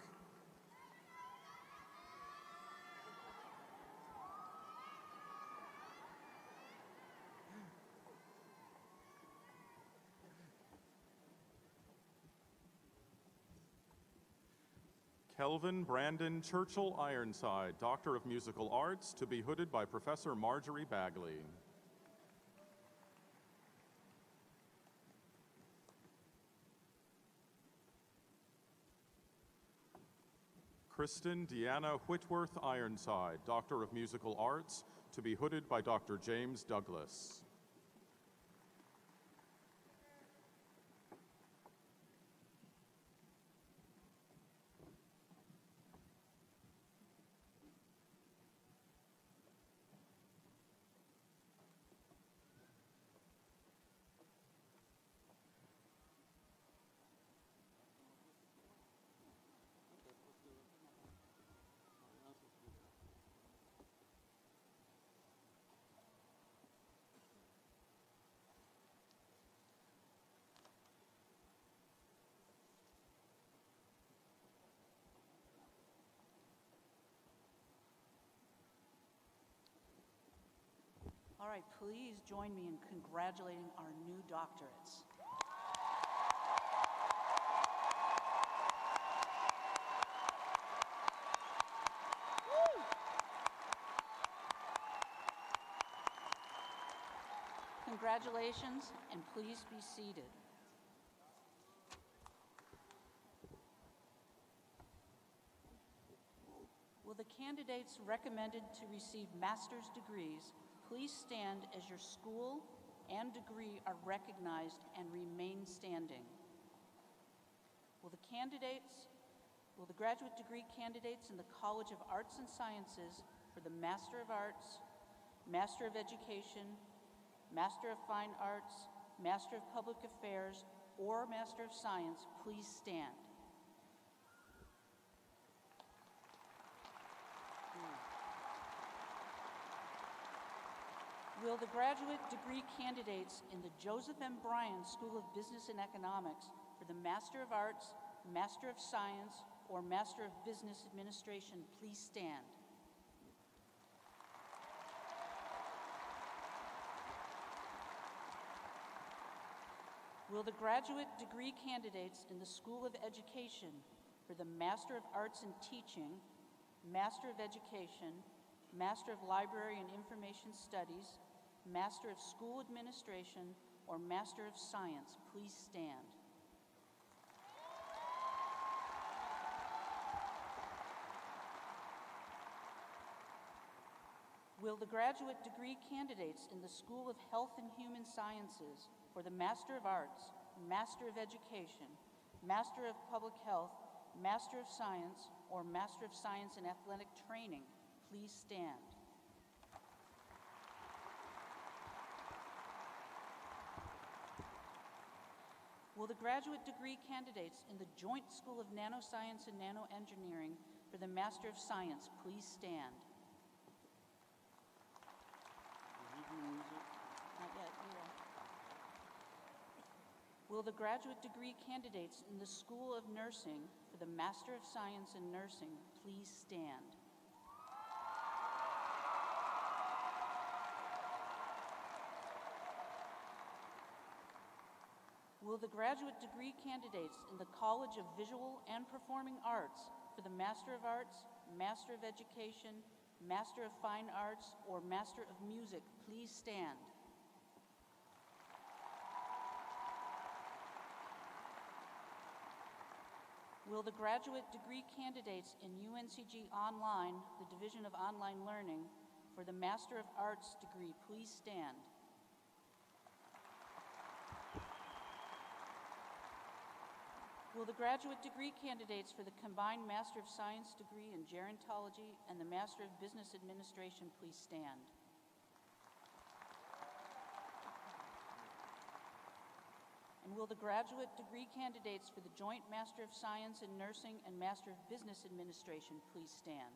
Kelvin Brandon Churchill Ironside, Doctor of Musical Arts, to be hooded by Professor Marjorie Bagley. Kristen Deanna Whitworth Ironside, Doctor of Musical Arts, to be hooded by Dr. James Douglas. All right, please join me in congratulating our new doctorates. Woo! Congratulations, and please be seated. Will the candidates recommended to receive master's degrees please stand as your school and degree are recognized and remain standing? Will the graduate degree candidates in the College of Arts and Sciences for the Master of Arts, Master of Education, Master of Fine Arts, Master of Public Affairs, or Master of Science please stand? Will the graduate degree candidates in the Joseph M. Bryan School of Business and Economics for the Master of Arts, Master of Science, or Master of Business Administration please stand? Will the graduate degree candidates in the School of Education for the Master of Arts in Teaching, Master of Education, Master of Library and Information Studies, Master of School Administration, or Master of Science please stand? Will the graduate degree candidates in the School of Health and Human Sciences for the Master of Arts, Master of Education, Master of Public Health, Master of Science, or Master of Science in Athletic Training please stand? Will the graduate degree candidates in the Joint School of Nanoscience and Nanoengineering for the Master of Science please stand? Not yet, Mira. Will the graduate degree candidates in the School of Nursing for the Master of Science in Nursing please stand? Will the graduate degree candidates in the College of Visual and Performing Arts for the Master of Arts, Master of Education, Master of Fine Arts, or Master of Music please stand? Will the graduate degree candidates in UNCG Online, the Division of Online Learning, for the Master of Arts degree please stand? Will the graduate degree candidates for the combined Master of Science degree in Gerontology and the Master of Business Administration please stand? And will the graduate degree candidates for the joint Master of Science in Nursing and Master of Business Administration please stand?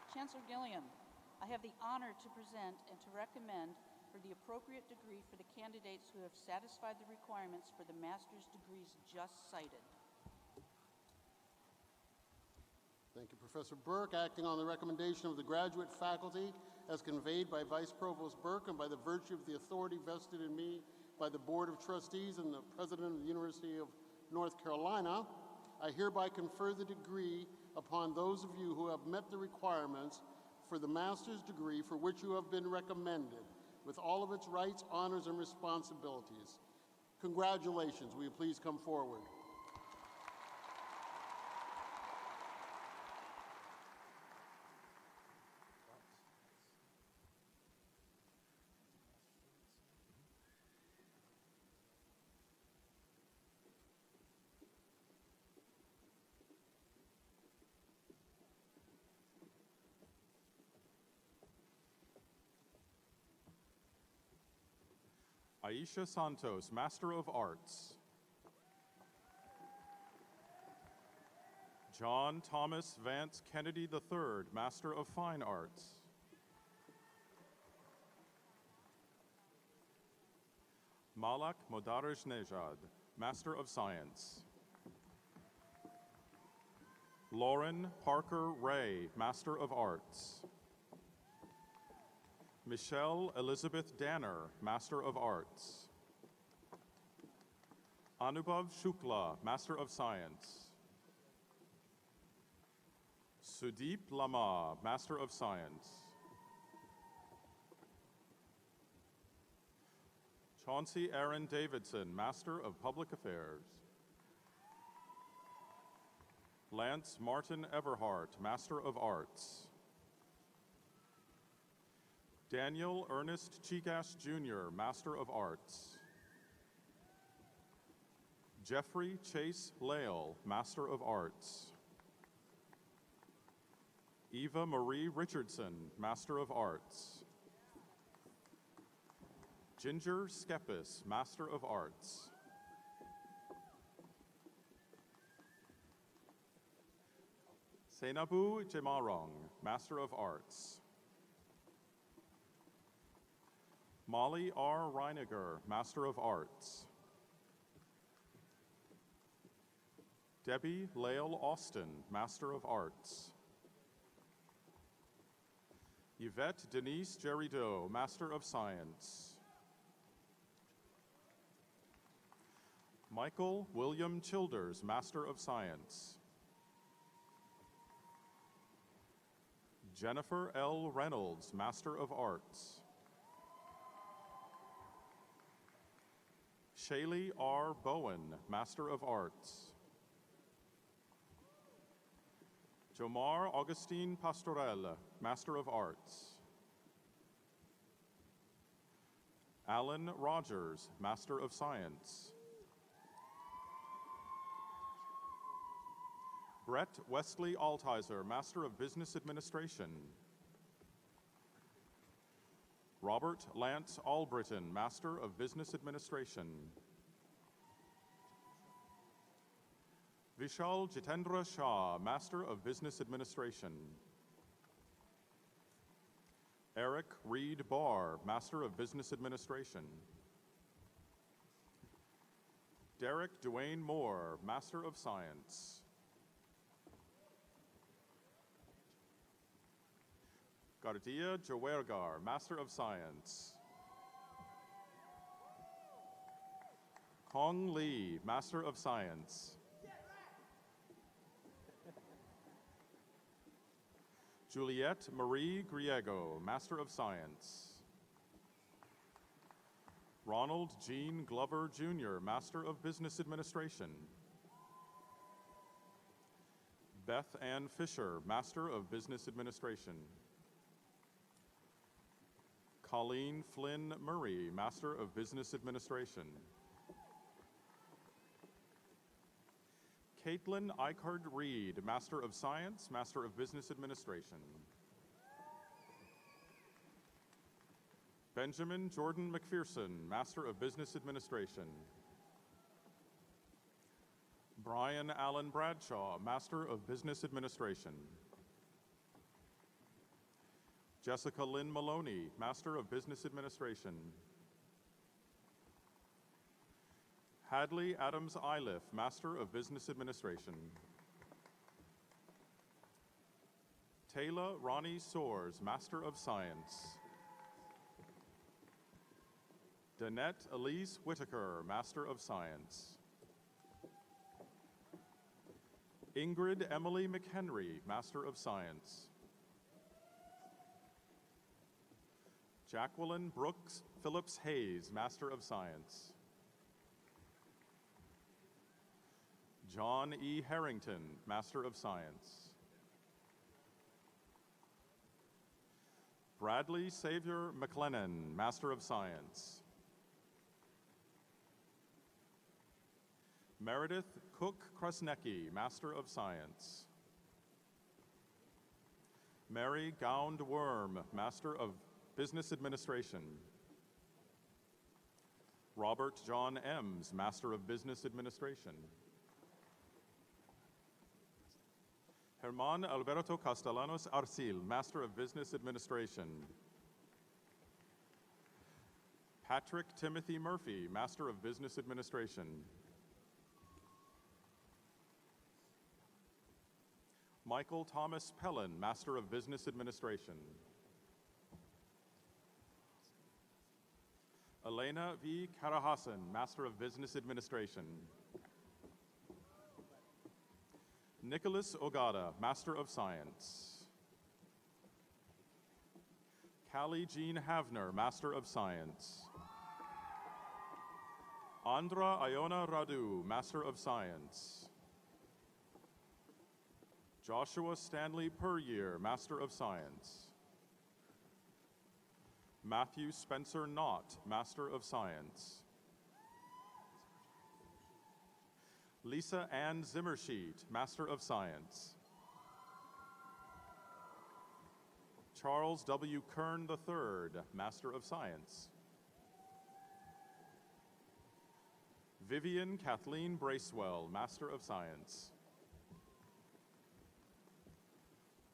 Chancellor Gilliam, I have the honor to present and to recommend for the appropriate degree for the candidates who have satisfied the requirements for the master's degrees just cited. Thank you, Professor Burke. Acting on the recommendation of the graduate faculty as conveyed by Vice Provost Burke and by the virtue of the authority vested in me by the Board of Trustees and the President of the University of North Carolina, I hereby confer the degree upon those of you who have met the requirements for the master's degree for which you have been recommended, with all of its rights, honors, and responsibilities. Congratulations. Will you please come forward? Aisha Santos, Master of Arts. John Thomas Vance Kennedy III, Master of Fine Arts. Malak Modarij Nejad, Master of Science. Lauren Parker Ray, Master of Arts. Michelle Elizabeth Danner, Master of Arts. Anubhav Shukla, Master of Science. Sudeep Lama, Master of Science. Chauncey Aaron Davidson, Master of Public Affairs. Lance Martin Everhart, Master of Arts. Daniel Ernest Chigash Jr., Master of Arts. Jeffrey Chase Lale, Master of Arts. Eva Marie Richardson, Master of Arts. Ginger Skepis, Master of Arts. Senabu Jemarong, Master of Arts. Molly R. Reiniger, Master of Arts. Debbie Lael Austin, Master of Arts. Yvette Denise Jerideau, Master of Science. Michael William Childers, Master of Science. Jennifer L. Reynolds, Master of Arts. Shaylee R. Bowen, Master of Arts. Jomar Augustine Pastorel, Master of Arts. Alan Rogers, Master of Science. Brett Wesley Altizer, Master of Business Administration. Robert Lance Albritton, Master of Business Administration. Vishal Jitendra Shah, Master of Business Administration. Eric Reed Barr, Master of Business Administration. Derek Duane Moore, Master of Science. Gardia Jawergar, Master of Science. Kong Lee, Master of Science. Juliette Marie Griego, Master of Science. Ronald Jean Glover, Jr., Master of Business Administration. Beth Ann Fisher, Master of Business Administration. Colleen Flynn Murray, Master of Business Administration. Caitlin Eichard Reed, Master of Science, Master of Business Administration. Benjamin Jordan McPherson, Master of Business Administration. Brian Allen Bradshaw, Master of Business Administration. Jessica Lynn Maloney, Master of Business Administration. Hadley Adams Iliff, Master of Business Administration. Taylor Ronnie Soares, Master of Science. Danette Elise Whitaker, Master of Science. Ingrid Emily McHenry, Master of Science. Jacqueline Brooks Phillips Hayes, Master of Science. John E. Harrington, Master of Science. Bradley Xavier McLennan, Master of Science. Meredith Cook Krasnecki, Master of Science. Mary Gound Worm, Master of Business Administration. Robert John Ems, Master of Business Administration. Germán Alberto Castellanos Arcil, Master of Business Administration. Patrick Timothy Murphy, Master of Business Administration. Michael Thomas Pellin, Master of Business Administration. Elena V. Karahasan, Master of Business Administration. Nicholas Ogata, Master of Science. Callie Jean Havner, Master of Science. Andra Iona Radu, Master of Science. Joshua Stanley Puryear, Master of Science. Matthew Spencer Knott, Master of Science. Lisa Ann Zimmersheet, Master of Science. Charles W. Kern III, Master of Science. Vivian Kathleen Bracewell, Master of Science.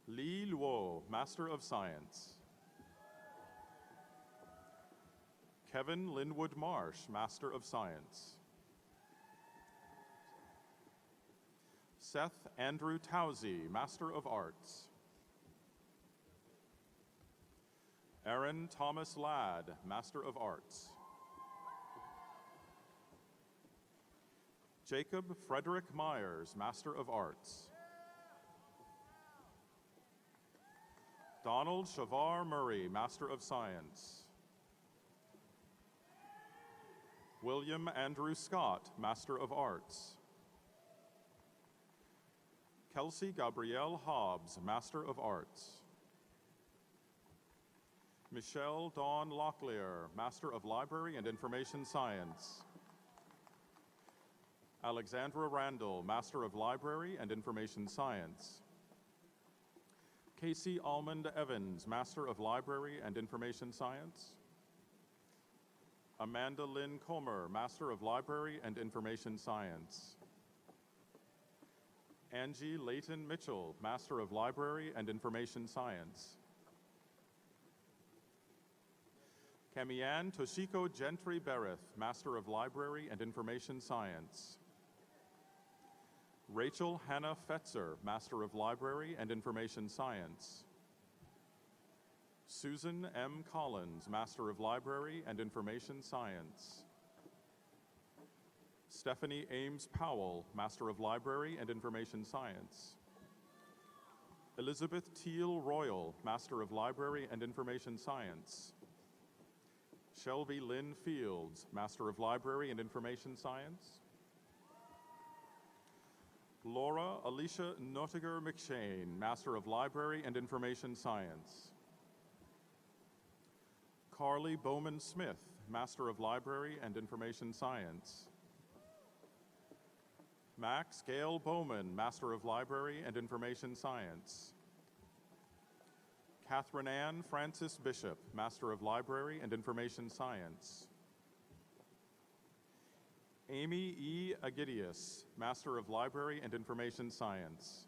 Li Luo, Master of Science. Kevin Linwood Marsh, Master of Science. Seth Andrew Towsey, Master of Arts. Aaron Thomas Ladd, Master of Arts. Jacob Frederick Myers, Master of Arts. Donald Shavar Murray, Master of Science. William Andrew Scott, Master of Arts. Kelsey Gabrielle Hobbs, Master of Arts. Michelle Dawn Locklear, Master of Library and Information Science. Alexandra Randall, Master of Library and Information Science. Casey Almond Evans, Master of Library and Information Science. Amanda Lynn Comer, Master of Library and Information Science. Angie Layton Mitchell, Master of Library and Information Science. Kamianne Toshiko Gentry Bereth, Master of Library and Information Science. Rachel Hannah Fetzer, Master of Library and Information Science. Susan M. Collins, Master of Library and Information Science. Stephanie Ames Powell, Master of Library and Information Science. Elizabeth Teal Royal, Master of Library and Information Science. Shelby Lynn Fields, Master of Library and Information Science. Laura Alicia Notiger McShane, Master of Library and Information Science. Carly Bowman Smith, Master of Library and Information Science. Max Gail Bowman, Master of Library and Information Science. Catherine Ann Francis Bishop, Master of Library and Information Science. Amy E. Agidius, Master of Library and Information Science.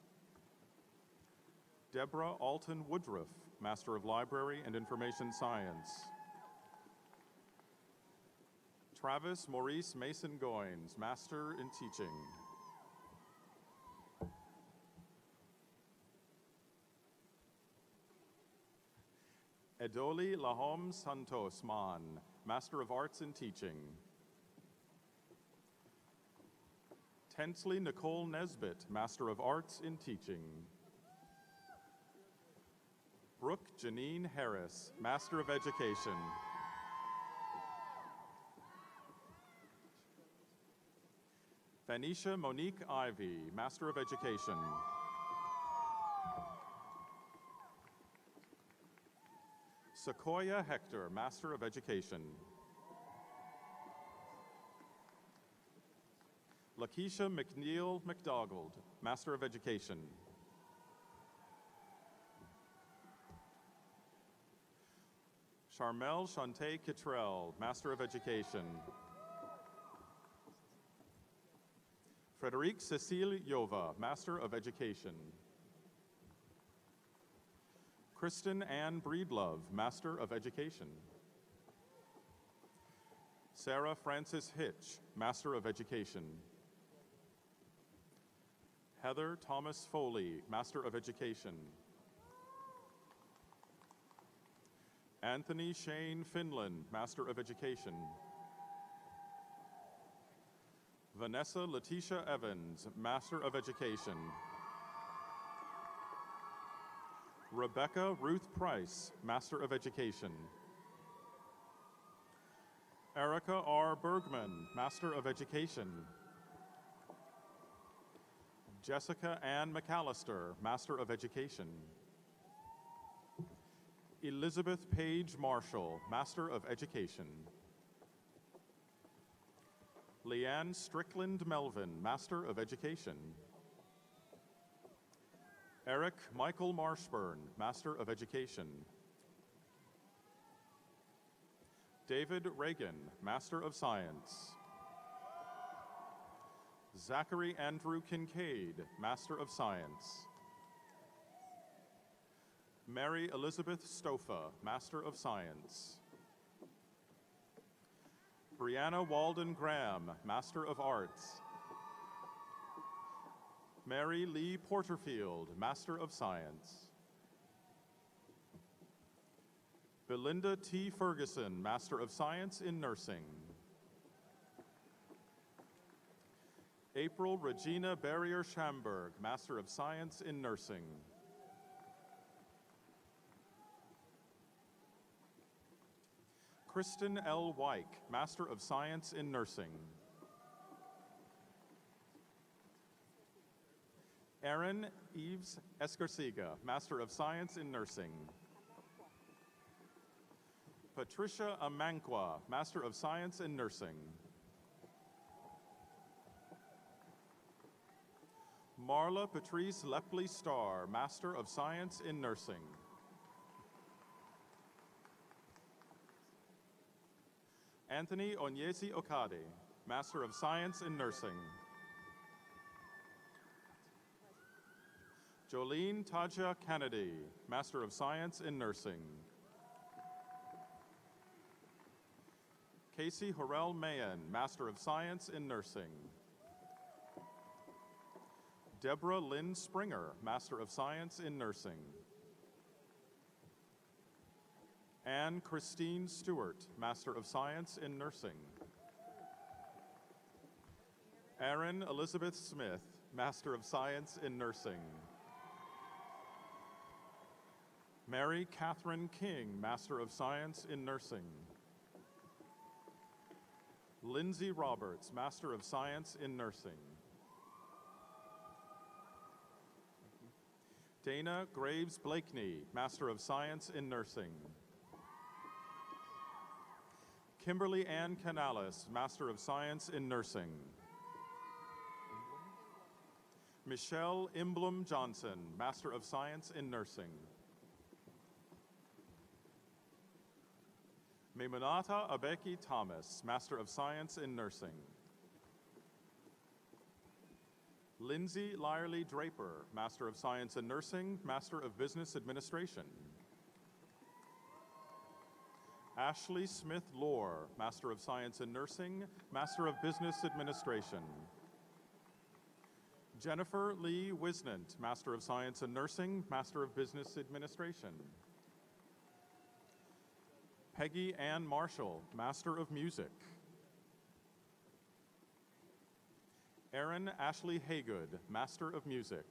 Deborah Alton Woodruff, Master of Library and Information Science. Travis Maurice Mason Goins, Master in Teaching. Edoli Lahom Santos Man, Master of Arts in Teaching. Tensley Nicole Nesbitt, Master of Arts in Teaching. Brooke Janine Harris, Master of Education. Vanisha Monique Ivy, Master of Education. Sequoia Hector, Master of Education. Lakeisha McNeil McDougald, Master of Education. Charmel Shante Kittrell, Master of Education. Frederique Cecile Yova, Master of Education. Kristen Ann Breedlove, Master of Education. Sarah Frances Hitch, Master of Education. Heather Thomas Foley, Master of Education. Anthony Shane Finland, Master of Education. Vanessa Letitia Evans, Master of Education. Rebecca Ruth Price, Master of Education. Erica R. Bergman, Master of Education. Jessica Ann McAllister, Master of Education. Elizabeth Page Marshall, Master of Education. Leanne Strickland Melvin, Master of Education. Eric Michael Marshburn, Master of Education. David Reagan, Master of Science. Zachary Andrew Kincaid, Master of Science. Mary Elizabeth Stofa, Master of Science. Brianna Walden Graham, Master of Arts. Mary Lee Porterfield, Master of Science. Belinda T. Ferguson, Master of Science in Nursing. April Regina Barrier Schamberg, Master of Science in Nursing. Kristen L. Wyke, Master of Science in Nursing. Erin Eves Escarcega, Master of Science in Nursing. Patricia Amankwa, Master of Science in Nursing. Marla Patrice Lepley Starr, Master of Science in Nursing. Anthony Onyesi Okade, Master of Science in Nursing. Jolene Taja Kennedy, Master of Science in Nursing. Casey Horrell Mayen, Master of Science in Nursing. Deborah Lynn Springer, Master of Science in Nursing. Anne Christine Stewart, Master of Science in Nursing. Erin Elizabeth Smith, Master of Science in Nursing. Mary Catherine King, Master of Science in Nursing. Lindsay Roberts, Master of Science in Nursing. Dana Graves Blakeney, Master of Science in Nursing. Kimberly Ann Canales, Master of Science in Nursing. Michelle Imblum Johnson, Master of Science in Nursing. Maimunata Abeki Thomas, Master of Science in Nursing. Lindsay Lyerly Draper, Master of Science in Nursing, Master of Business Administration. Ashley Smith Lohr, Master of Science in Nursing, Master of Business Administration. Jennifer Lee Wisnant, Master of Science in Nursing, Master of Business Administration. Peggy Ann Marshall, Master of Music. Erin Ashley Haygood, Master of Music.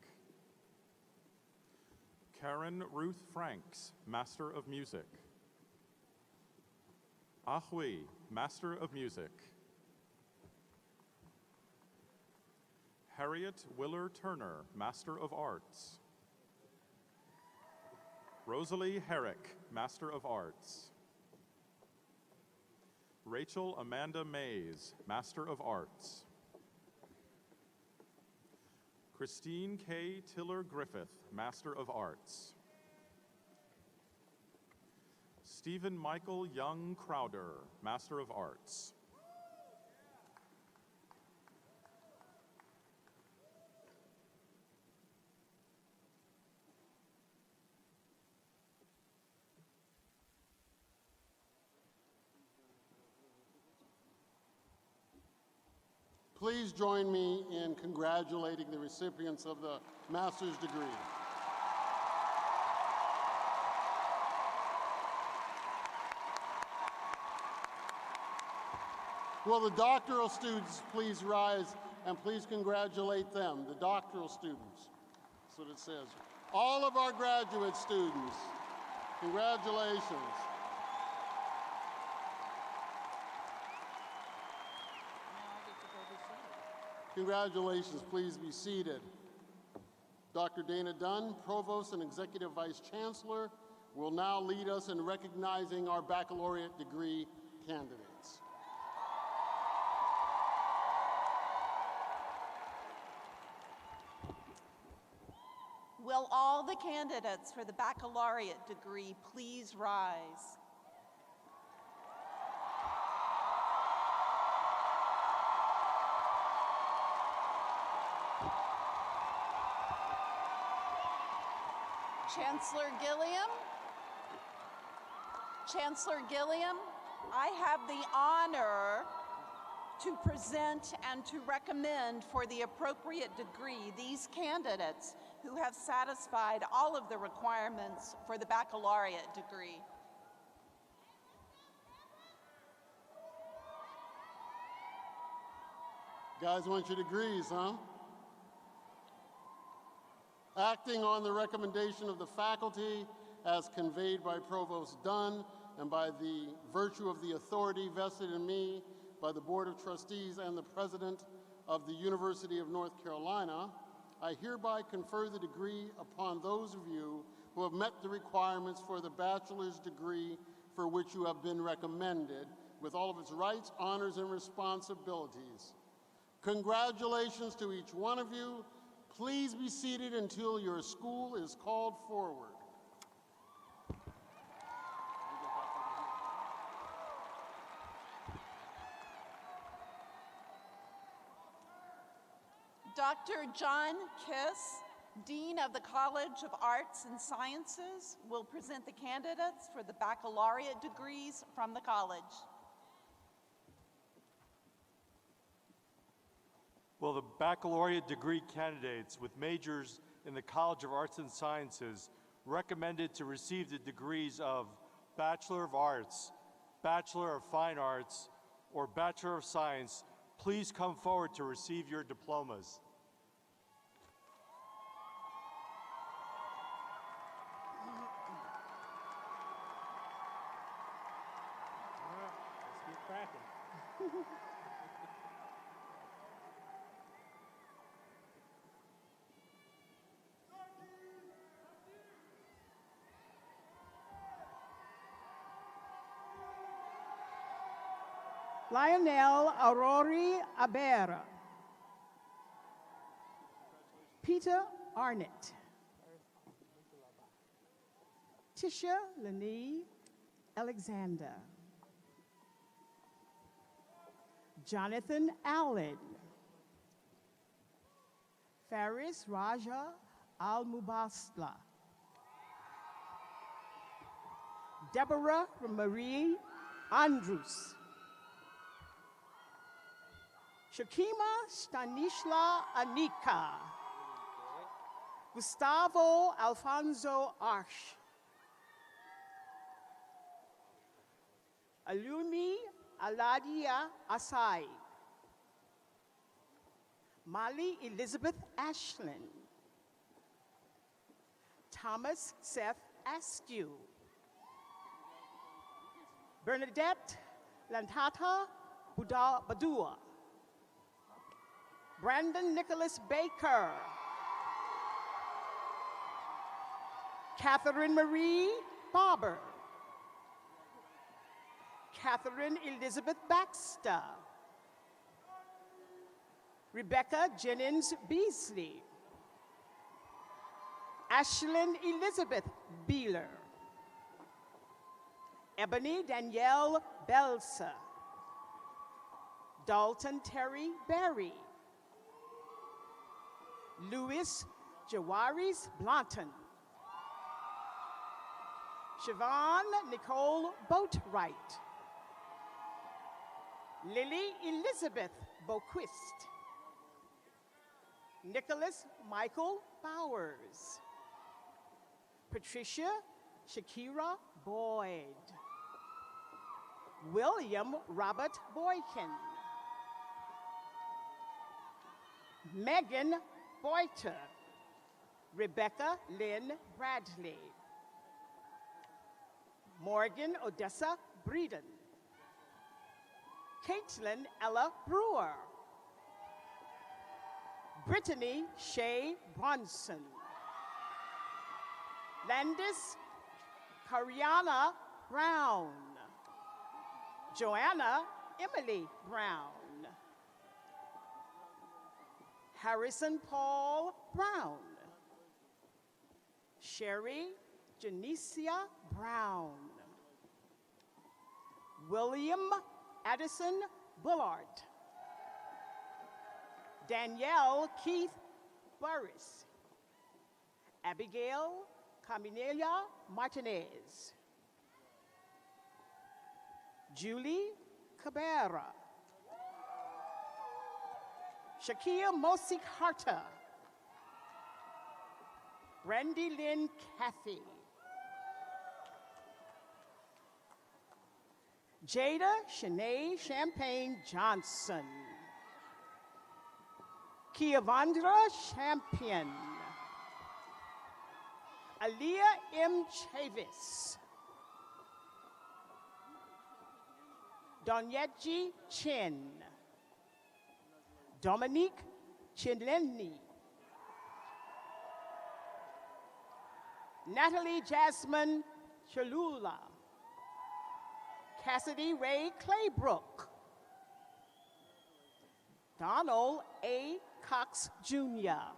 Karen Ruth Franks, Master of Music. Ahui, Master of Music. Harriet Willer Turner, Master of Arts. Rosalie Herrick, Master of Arts. Rachel Amanda Mays, Master of Arts. Christine K. Tiller Griffith, Master of Arts. Stephen Michael Young Crowder, Master of Arts. Please join me in congratulating the recipients of the master's degree. Will the doctoral students please rise and please congratulate them, the doctoral students. That's what it says. All of our graduate students, congratulations. Congratulations, please be seated. Dr. Dana Dunn, Provost and Executive Vice Chancellor, will now lead us in recognizing our baccalaureate degree candidates. Will all the candidates for the baccalaureate degree please rise? Chancellor Gilliam, I have the honor to present and to recommend for the appropriate degree these candidates who have satisfied all of the requirements for the baccalaureate degree. Guys want your degrees, huh? Acting on the recommendation of the faculty as conveyed by Provost Dunn and by the virtue of the authority vested in me by the Board of Trustees and the President of the University of North Carolina, I hereby confer the degree upon those of you who have met the requirements for the bachelor's degree for which you have been recommended, with all of its rights, honors, and responsibilities. Congratulations to each one of you. Please be seated until your school is called forward. Dr. John Kiss, Dean of the College of Arts and Sciences, will present the candidates for the baccalaureate degrees from the college. Will the baccalaureate degree candidates with majors in the College of Arts and Sciences recommended to receive the degrees of Bachelor of Arts, Bachelor of Fine Arts, or Bachelor of Science please come forward to receive your diplomas? Let's get cracking. Lionel Aurori Abera. Peter Arnett. Tisha Lene Alexander. Jonathan Allen. Faris Raja Al-Mubasla. Deborah Marie Andrews. Shakima Stanisla Anika. Gustavo Alfonso Arsh. Alumi Aladia Asai. Molly Elizabeth Ashlin. Thomas Seth Askew. Bernadette Lantata Badua. Brandon Nicholas Baker. Catherine Marie Barber. Catherine Elizabeth Baxter. Rebecca Jennings Beasley. Ashlyn Elizabeth Beeler. Ebony Danielle Belsa. Dalton Terry Berry. Louis Jawaris Blanton. Siobhan Nicole Boatwright. Lily Elizabeth Boquist. Nicholas Michael Bowers. Patricia Shakira Boyd. William Robert Boykin. Megan Boyter. Rebecca Lynn Bradley. Morgan Odessa Breeden. Caitlin Ella Brewer. Brittany Shea Bronson. Landis Cariana Brown. Joanna Emily Brown. Harrison Paul Brown. Sherry Janicia Brown. William Addison Bullard. Danielle Keith Burris. Abigail Caminella Martinez. Julie Cabrera. Shakia Mosik Harta. Brandy Lynn Cathy. Jada Shanae Champagne Johnson. Kiavandra Champion. Aaliyah M. Chavis. Donyeji Chin. Dominique Chinlenny. Natalie Jasmine Chalula. Cassidy Ray Claybrook. Donald A. Cox Jr.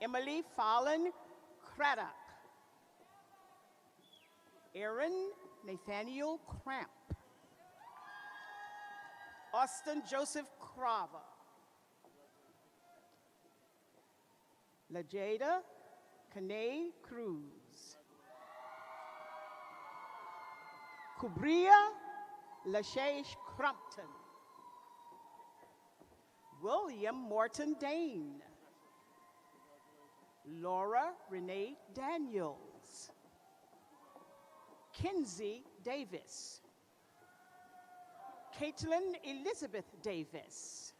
Emily Fallon Craddock. Aaron Nathaniel Cramp. Austin Joseph Crava. LaJada Kane Cruz. Kubria Lashash Crumpton. William Morton Dane. Laura Renee Daniels. Kinsey Davis. Caitlin Elizabeth Davis.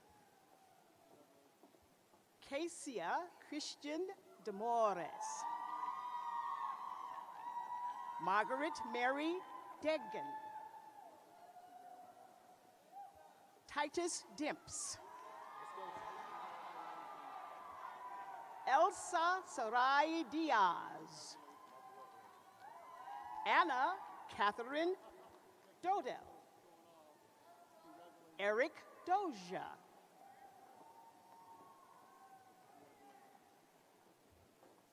Cassia Christian Demores. Margaret Mary Deggan. Titus Dimps. Elsa Sarai Diaz. Anna Catherine Dodell. Eric Doja.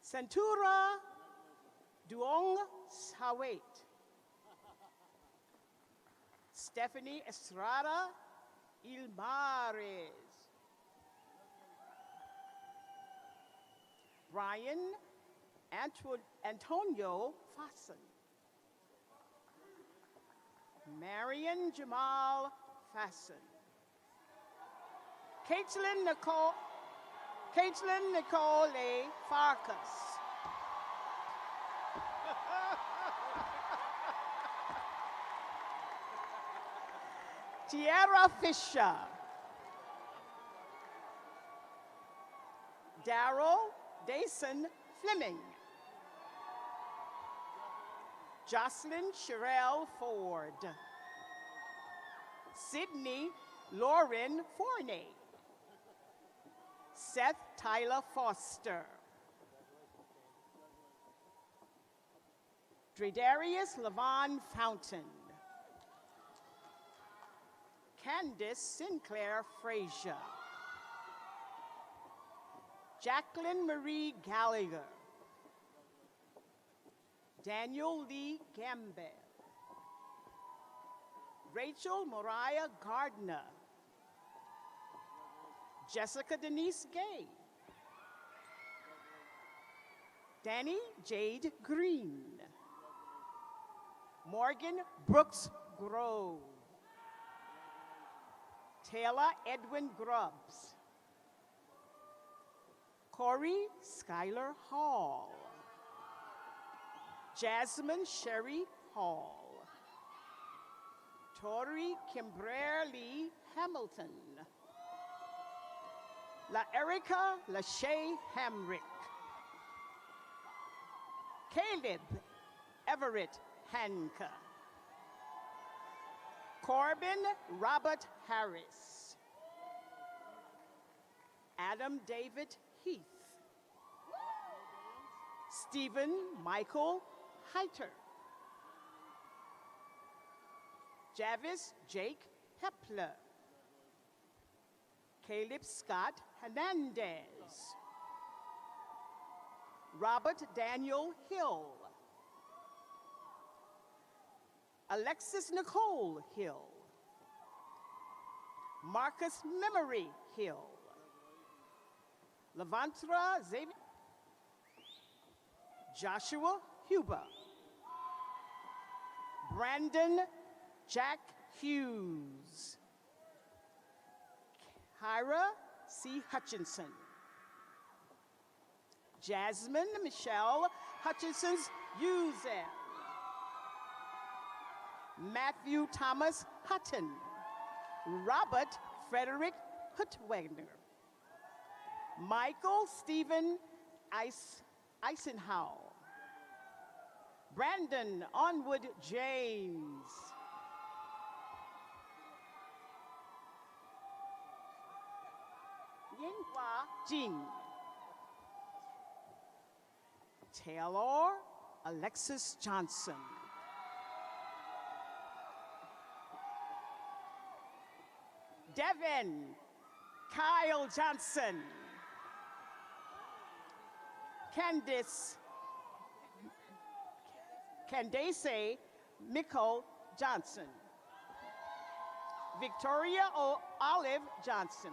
Centura Duong Sawait. Stephanie Estrada Ilmares. Brian Antonio Fassen. Marion Jamal Fassen. Caitlin Nicole Farkas. Tierra Fisher. Darrell Dason Fleming. Jocelyn Sherelle Ford. Sydney Lauren Forney. Seth Tyler Foster. Dredarius Levon Fountain. Candice Sinclair Frazier. Jacqueline Marie Gallagher. Daniel Lee Gamble. Rachel Moriah Gardner. Jessica Denise Gay. Danny Jade Green. Morgan Brooks Grove. Taylor Edwin Grubbs. Corey Schuyler Hall. Jasmine Sherry Hall. Tori Kimberly Hamilton. La Erica Lachey Hamrick. Caleb Everett Hanka. Corbin Robert Harris. Adam David Heath. Stephen Michael Heiter. Javis Jake Hepler. Caleb Scott Hernandez. Robert Daniel Hill. Alexis Nicole Hill. Marcus Memory Hill. Levantra Xavier. Joshua Huber. Brandon Jack Hughes. Kyra C. Hutchinson. Jasmine Michelle Hutchinson's Uzel. Matthew Thomas Hutton. Robert Frederick Huttwagner. Michael Stephen Eisenhower. Brandon Onwood James. Yinghua Jing. Taylor Alexis Johnson. Devin Kyle Johnson. Candace Mikko Johnson. Victoria Olive Johnson.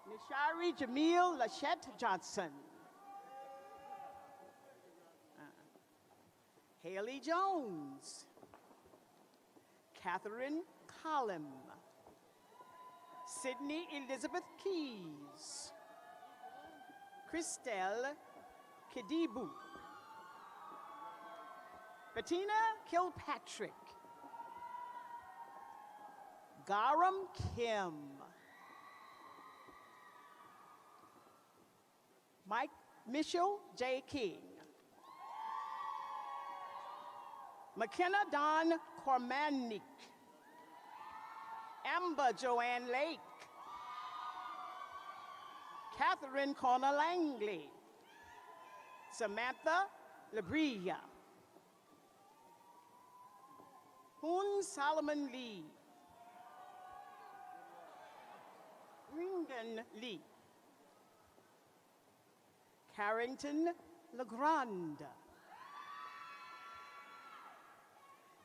Nishari Jamil Lachette Johnson. Haley Jones. Catherine Collum. Sydney Elizabeth Keys. Christelle Kedibu. Bettina Kilpatrick. Garam Kim. Mike Mitchell J. King. McKenna Don Cormanic. Amber Joanne Lake. Catherine Connor Langley. Samantha Labria. Hoon Solomon Lee. Ringen Lee. Carrington Legrand.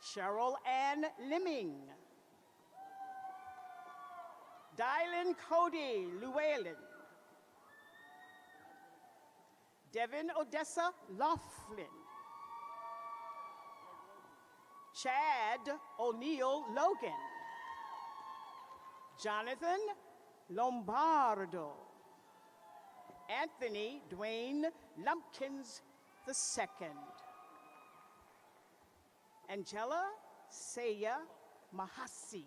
Cheryl Ann Limming. Dylan Cody Llewellyn. Devin Odessa Laughlin. Chad O'Neill Logan. Jonathan Lombardo. Anthony Dwayne Lumpkins II. Angela Saya Mahasi.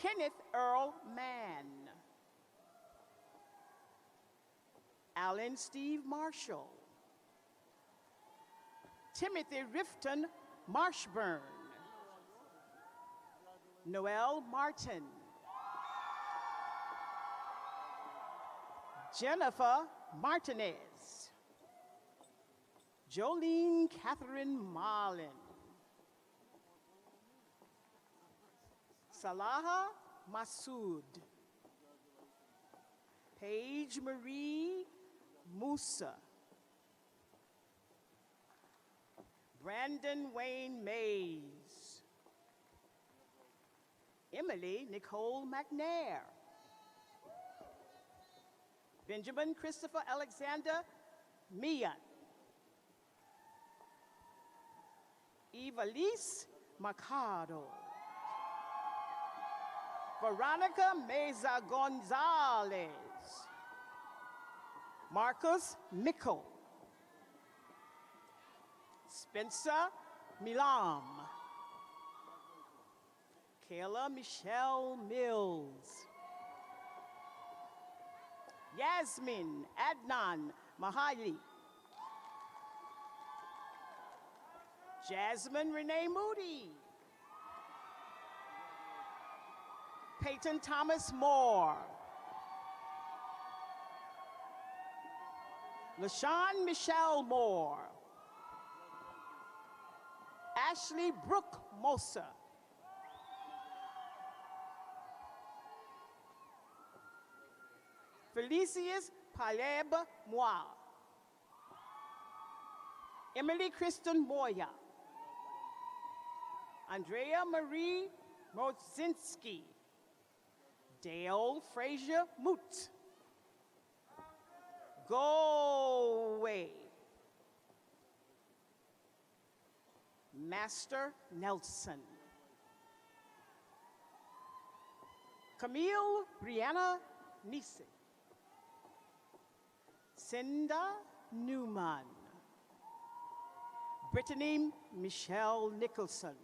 Kenneth Earl Mann. Alan Steve Marshall. Timothy Rifton Marshburn. Noel Martin. Jennifer Martinez. Jolene Catherine Marlin. Salaha Masood. Paige Marie Musa. Brandon Wayne Mays. Emily Nicole McNair. Benjamin Christopher Alexander Mian. Evalise Mercado. Veronica Meza Gonzalez. Marcus Mickle. Spencer Milam. Kayla Michelle Mills. Yasmin Adnan Mahali. Jasmine Renee Moody. Peyton Thomas Moore. LaShawn Michelle Moore. Ashley Brooke Moser. Felicius Paleb Moir. Emily Kristen Moya. Andrea Marie Modzinski. Dale Frazier Moot. Go away. Master Nelson. Camille Brianna Nisi. Cinda Newman. Brittany Michelle Nicholson.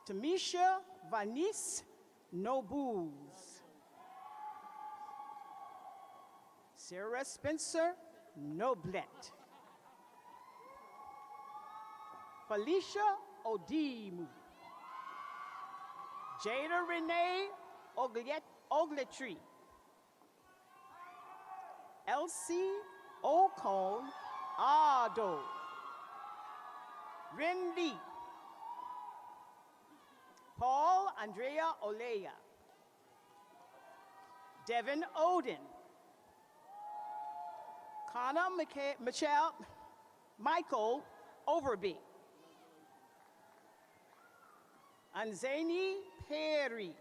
Tamisha Vanice Nobles. Sarah Spencer Noblet. Felicia Odimu. Jada Renee Ogletree. Elsie Ocon Ado. Rin Lee. Paul Andrea Olea. Devin Odin. Connor Michael Overby. Anzani Perry.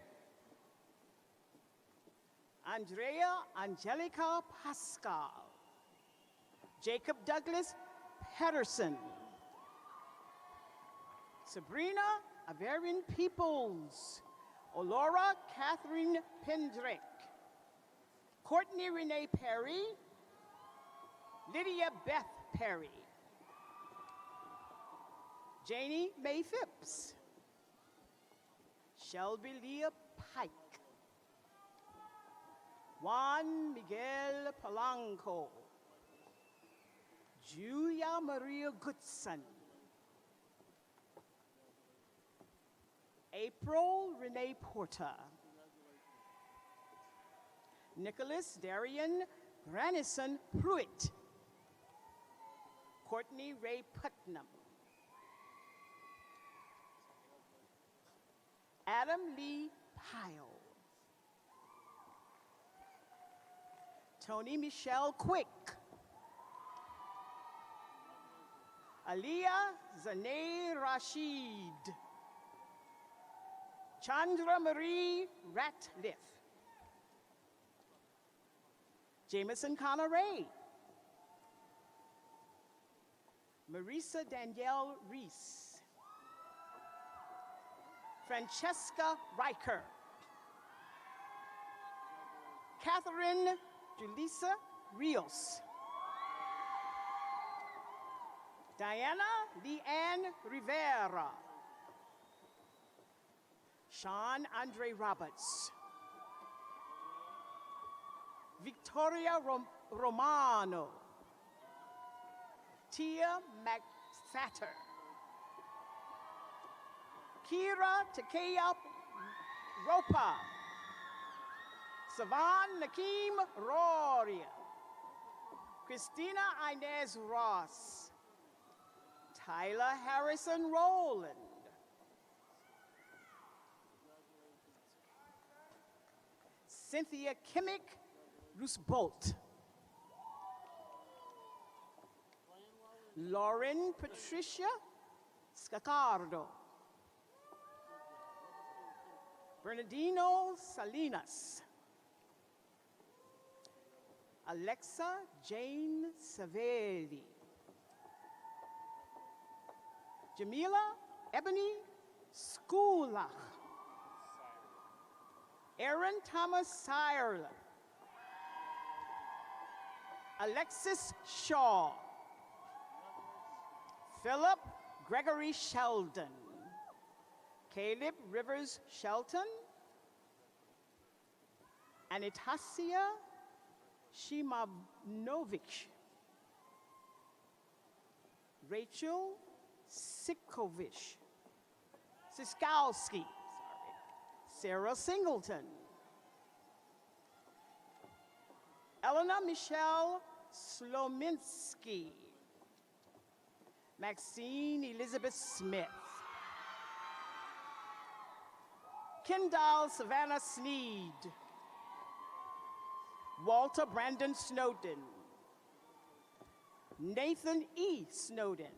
Andrea Angelica Pascal. Jacob Douglas Patterson. Sabrina Averian Peoples. Olora Catherine Pendrick. Courtney Renee Perry. Lydia Beth Perry. Janie Mae Phipps. Shelby Leah Pike. Juan Miguel Polanco. Julia Maria Goodson. April Renee Porter. Nicholas Darian Granison Pruitt. Courtney Ray Putnam. Adam Lee Pyle. Tony Michelle Quick. Aliyah Zanay Rashid. Chandra Marie Ratliff. Jameson Connor Ray. Marisa Danielle Reese. Francesca Riker. Catherine Julissa Rios. Diana Leanne Rivera. Sean Andre Roberts. Victoria Romano. Tia McSatter. Kira Takea Ropa. Savan Nakeem Roria. Christina Inez Ross. Tyler Harrison Rowland. Cynthia Kimmick Roosbolt. Lauren Patricia Scacardo. Bernardino Salinas. Alexa Jane Savelli. Jamila Ebony Skulach. Aaron Thomas Sirler. Alexis Shaw. Philip Gregory Sheldon. Caleb Rivers Shelton. Anitasia Shimanovich. Rachel Siskowski. Sarah Singleton. Elena Michelle Slominski. Maxine Elizabeth Smith. Kendall Savannah Sneed. Walter Brandon Snowden. Nathan E. Snowden.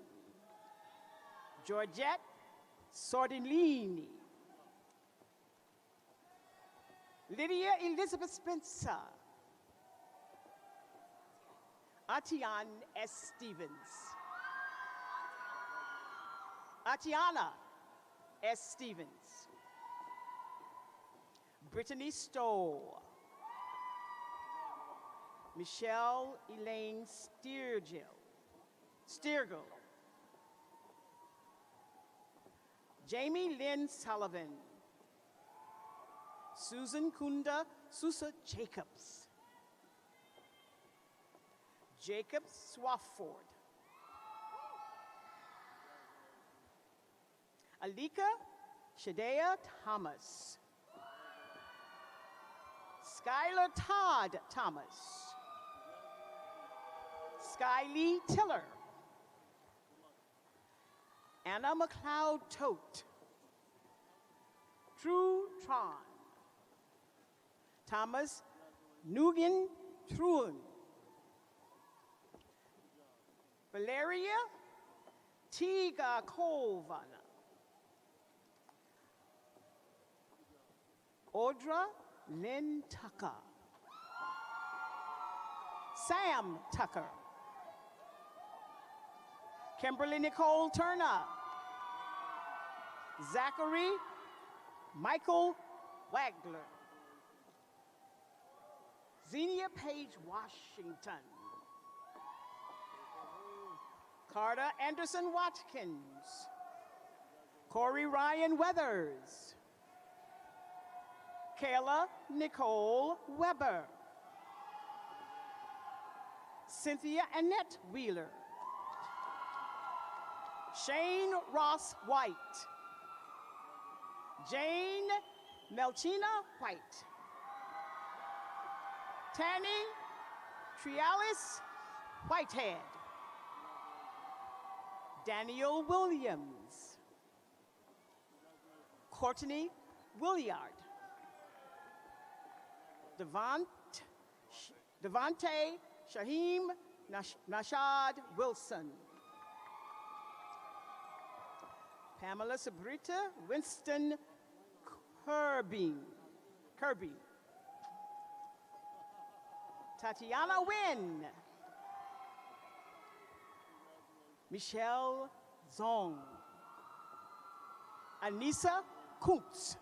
Georgette Sordellini. Lydia Elizabeth Spencer. Atian S. Stevens. Atiana S. Stevens. Brittany Stowe. Michelle Elaine Steergill. Jamie Lynn Sullivan. Susan Kunda Susa Jacobs. Jacob Swafford. Alika Shadea Thomas. Skylar Todd Thomas. Skylee Tiller. Anna McLeod Tote. True Tron. Thomas Nugent Truon. Valeria Tiga Kovan. Audra Lynn Tucker. Sam Tucker. Kimberly Nicole Turner. Zachary Michael Wagler. Xenia Page Washington. Carter Anderson Watkins. Corey Ryan Weathers. Kayla Nicole Weber. Cynthia Annette Wheeler. Shane Ross White. Jane Melchina White. Tanny Trialis Whitehead. Daniel Williams. Courtney Williard. Devante Shaheem Nashad Wilson. Pamela Sabrita Winston Kirby. Tatiana Wynn. Michelle Zong. Anissa Kuntz.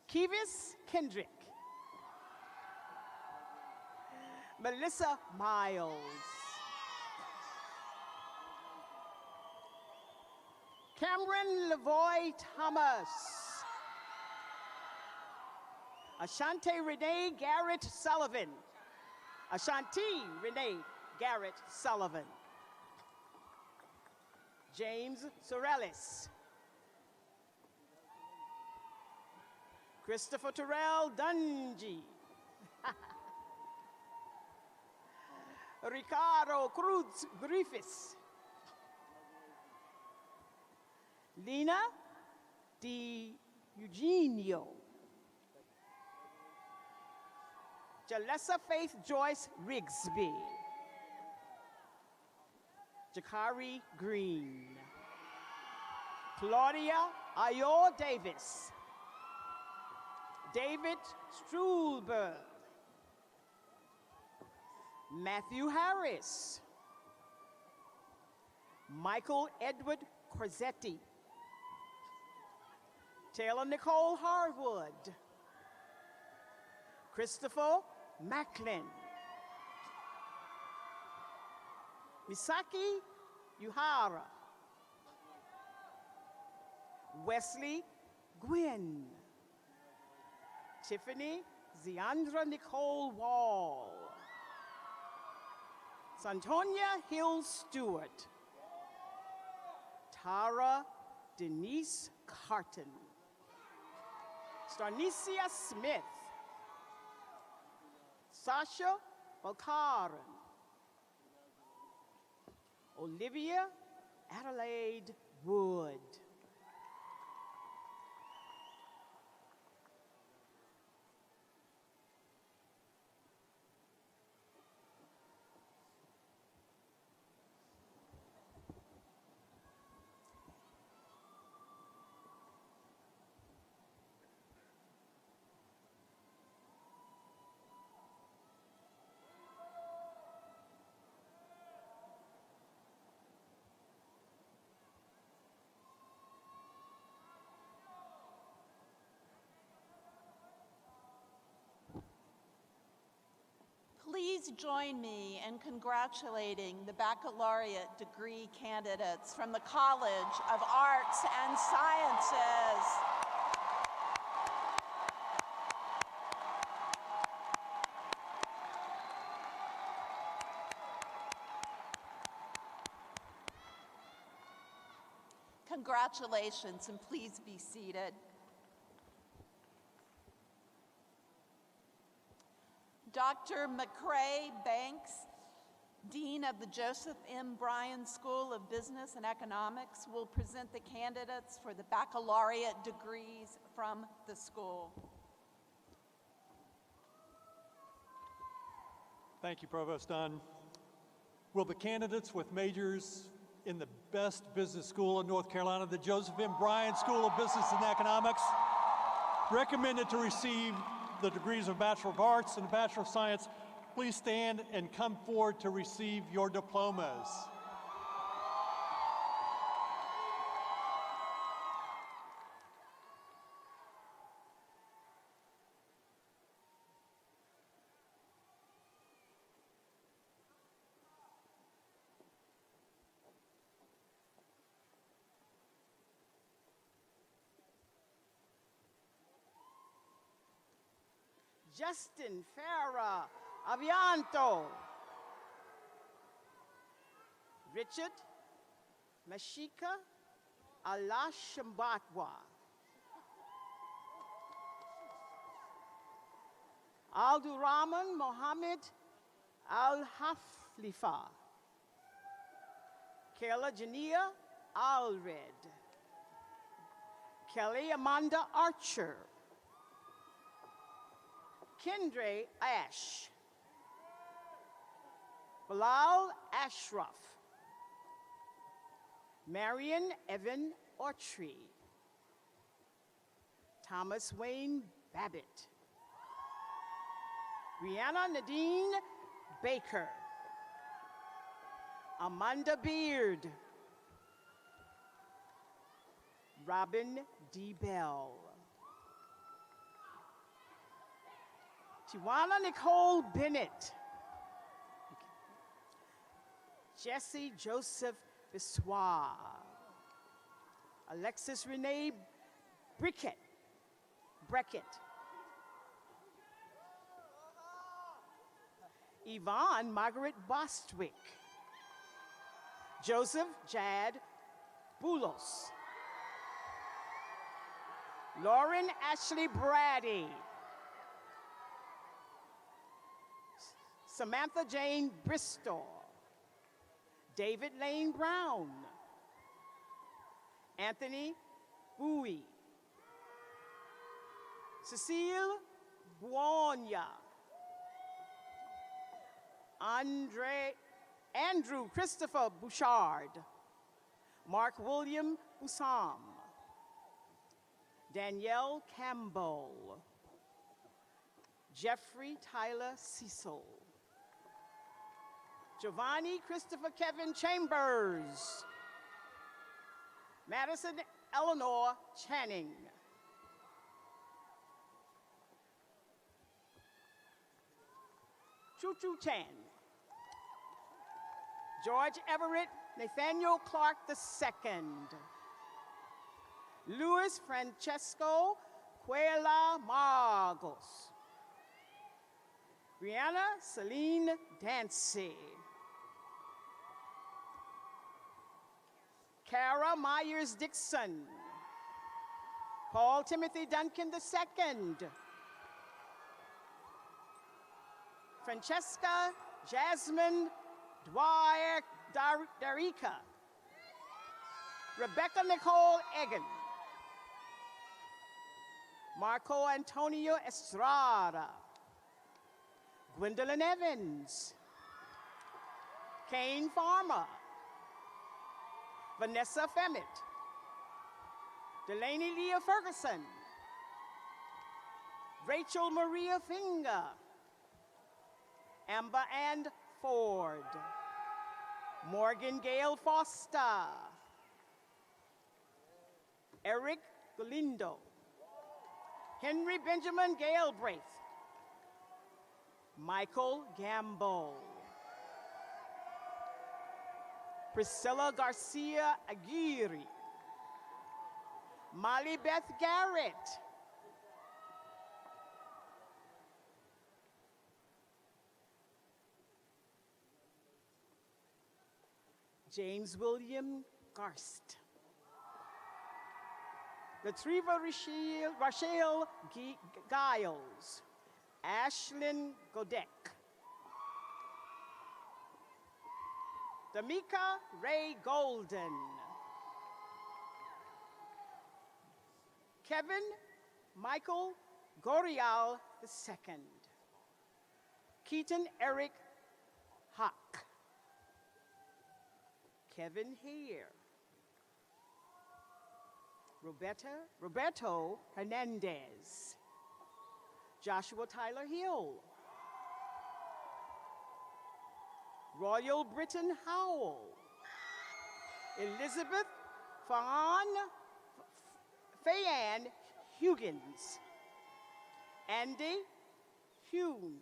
Kevis Kendrick. Melissa Miles. Cameron Lavoy Thomas. Ashanti Renee Garrett Sullivan. Ashanti Renee Garrett Sullivan. James Sorellis. Christopher Terrell Dungy. Ricardo Cruz Griffiths. Lina Di Eugenio. Jalessa Faith Joyce Rigsby. Jakari Green. Claudia Ayo Davis. David Struhlberg. Matthew Harris. Michael Edward Corsetti. Taylor Nicole Harwood. Christopher Macklin. Misaki Yuhara. Wesley Gwynn. Tiffany Ziandra Nicole Wall. Santonia Hill Stewart. Tara Denise Carton. Starnicia Smith. Sasha Balkaran. Olivia Adelaide Wood. Please join me in congratulating the baccalaureate degree candidates from the College of Arts and Sciences. Congratulations, and please be seated. Dr. McCrae Banks, Dean of the Joseph M. Bryan School of Business and Economics, will present the candidates for the baccalaureate degrees from the school. Thank you, Provost Dunn. Will the candidates with majors in the best business school in North Carolina, the Joseph M. Bryan School of Business and Economics, recommended to receive the degrees of Bachelor of Arts and Bachelor of Science, please stand and come forward to receive your diplomas. Justin Farah Avianto. Richard Mashika Alashambatwa. Abdurrahman Mohammed Al-Haflifa. Kayla Jania Alred. Kelly Amanda Archer. Kendre Ash, Bilal Ashraf, Marion Evan Autry, Thomas Wayne Babbitt, Brianna Nadine Baker, Amanda Beard, Robin D. Bell, Tiwana Nicole Bennett, Jesse Joseph Bissois, Alexis Renee Brickett, Yvonne Margaret Bostwick, Joseph Jad Boulos, Lauren Ashley Brady, Samantha Jane Bristol, David Lane Brown, Anthony Bowie, Cecile Buonia, Andrew Christopher Bouchard, Mark William Usam, Danielle Campbell, Jeffrey Tyler Cecil, Giovanni Christopher Kevin Chambers, Madison Eleanor Channing, Chu Chu Chan, George Everett Nathaniel Clark II, Luis Francesco Cuela Margos, Brianna Celine Dancy, Kara Myers Dixon, Paul Timothy Duncan II, Francesca Jasmine Dwyer Darica, Rebecca Nicole Egan, Marco Antonio Estrada, Gwendolyn Evans, Kane Farmer, Vanessa Femmett, Delaney Leah Ferguson, Rachel Maria Finger, Amber Ann Ford, Morgan Gale Foster, Eric Galindo, Henry Benjamin Galbraith, Michael Gamble, Priscilla Garcia Aguirre, Molly Beth Garrett, James William Garst, Latriva Rachel Giles, Ashlyn Godek, Damika Ray Golden, Kevin Michael Gorial II, Keaton Eric Hock, Kevin Hare, Roberto Hernandez, Joshua Tyler Hill, Royal Britain Howell, Elizabeth Fayan Huggins, Andy Hume,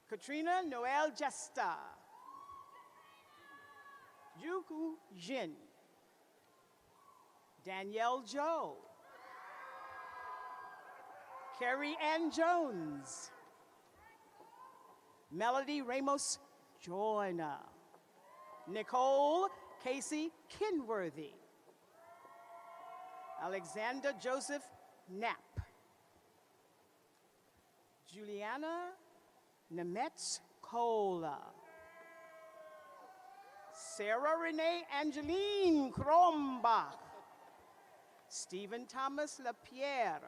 Katrina Noel Jesta, Yuku Jin, Danielle Joe, Carrie Ann Jones, Melody Ramos Joyner, Nicole Casey Kinworthy, Alexander Joseph Knapp, Juliana Nemetz Cola, Sarah Renee Angeline Krombach, Stephen Thomas LaPierre,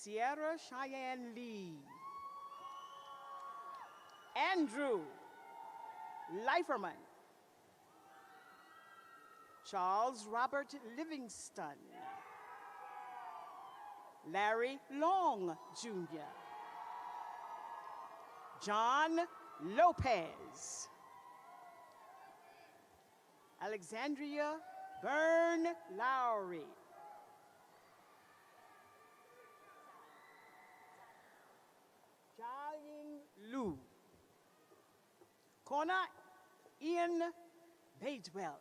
Sierra Cheyenne Lee. Andrew Leiferman. Charles Robert Livingston. Larry Long, Jr. John Lopez. Alexandria Byrne Lowry. Jiaying Lu. Connor Ian Badewell.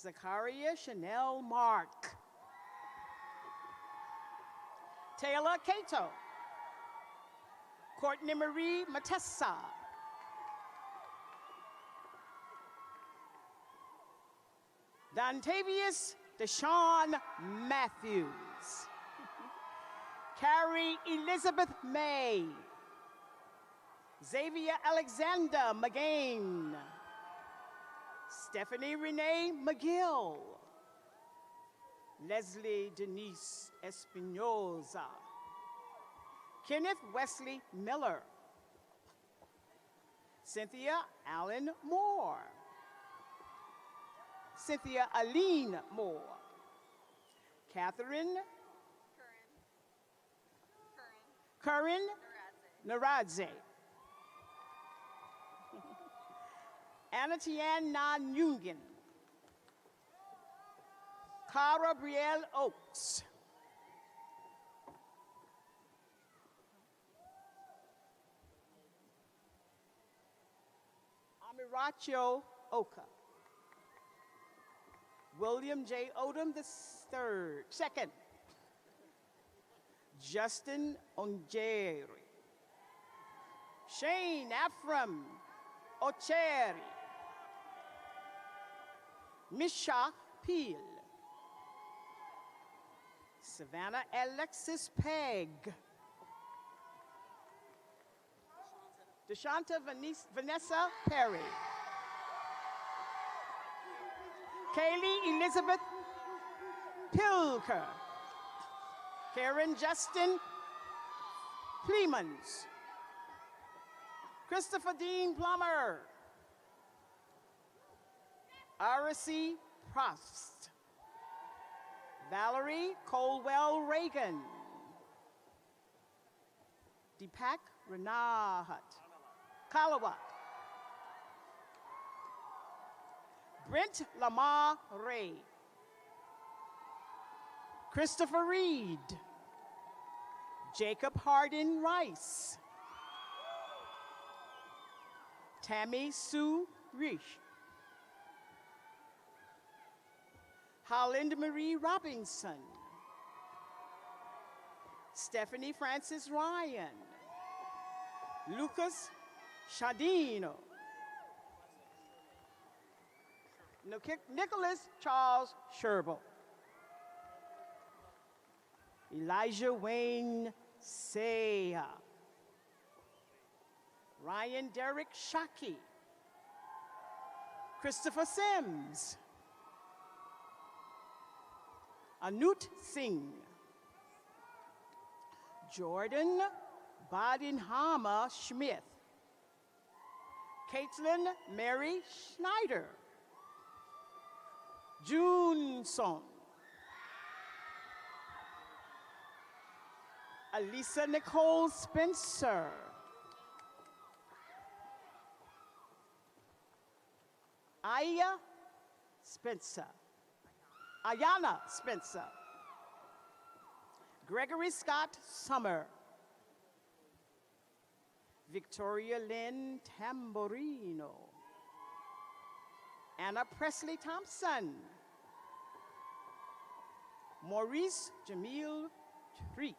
Zachariah Chanel Mark. Taylor Cato. Courtney Marie Matessa. Dontavius Deshaun Matthews. Carrie Elizabeth May. Xavier Alexander McGain. Stephanie Renee McGill. Leslie Denise Espinoza. Kenneth Wesley Miller. Cynthia Allen Moore. Cynthia Aline Moore. Catherine Curran Naradze. Anatian Nungan. Cara Brielle Oaks. Amiracho Oka. William J. Odom II. Justin Onjeri. Shane Ephraim Ocheri. Misha Peel. Savannah Alexis Pegg. Deshanta Vanessa Perry. Kaylee Elizabeth Pilker. Karen Justin Plemons. Christopher Dean Plummer. Aracy Prost. Valerie Colwell Reagan. Deepak Ranahat. Kalawat. Brent Lamar Ray. Christopher Reed. Jacob Hardin Rice. Tammy Sue Rich. Holland Marie Robinson. Stephanie Francis Ryan. Lucas Shadino. Nicholas Charles Sherbo. Elijah Wayne Seya. Ryan Derek Shaki. Christopher Sims. Anut Singh. Jordan Badenhammer Schmidt. Caitlin Mary Schneider. June Song. Alisa Nicole Spencer. Aya Spencer. Ayana Spencer. Gregory Scott Summer. Victoria Lynn Tamborino. Anna Presley Thompson. Maurice Jamil Treat.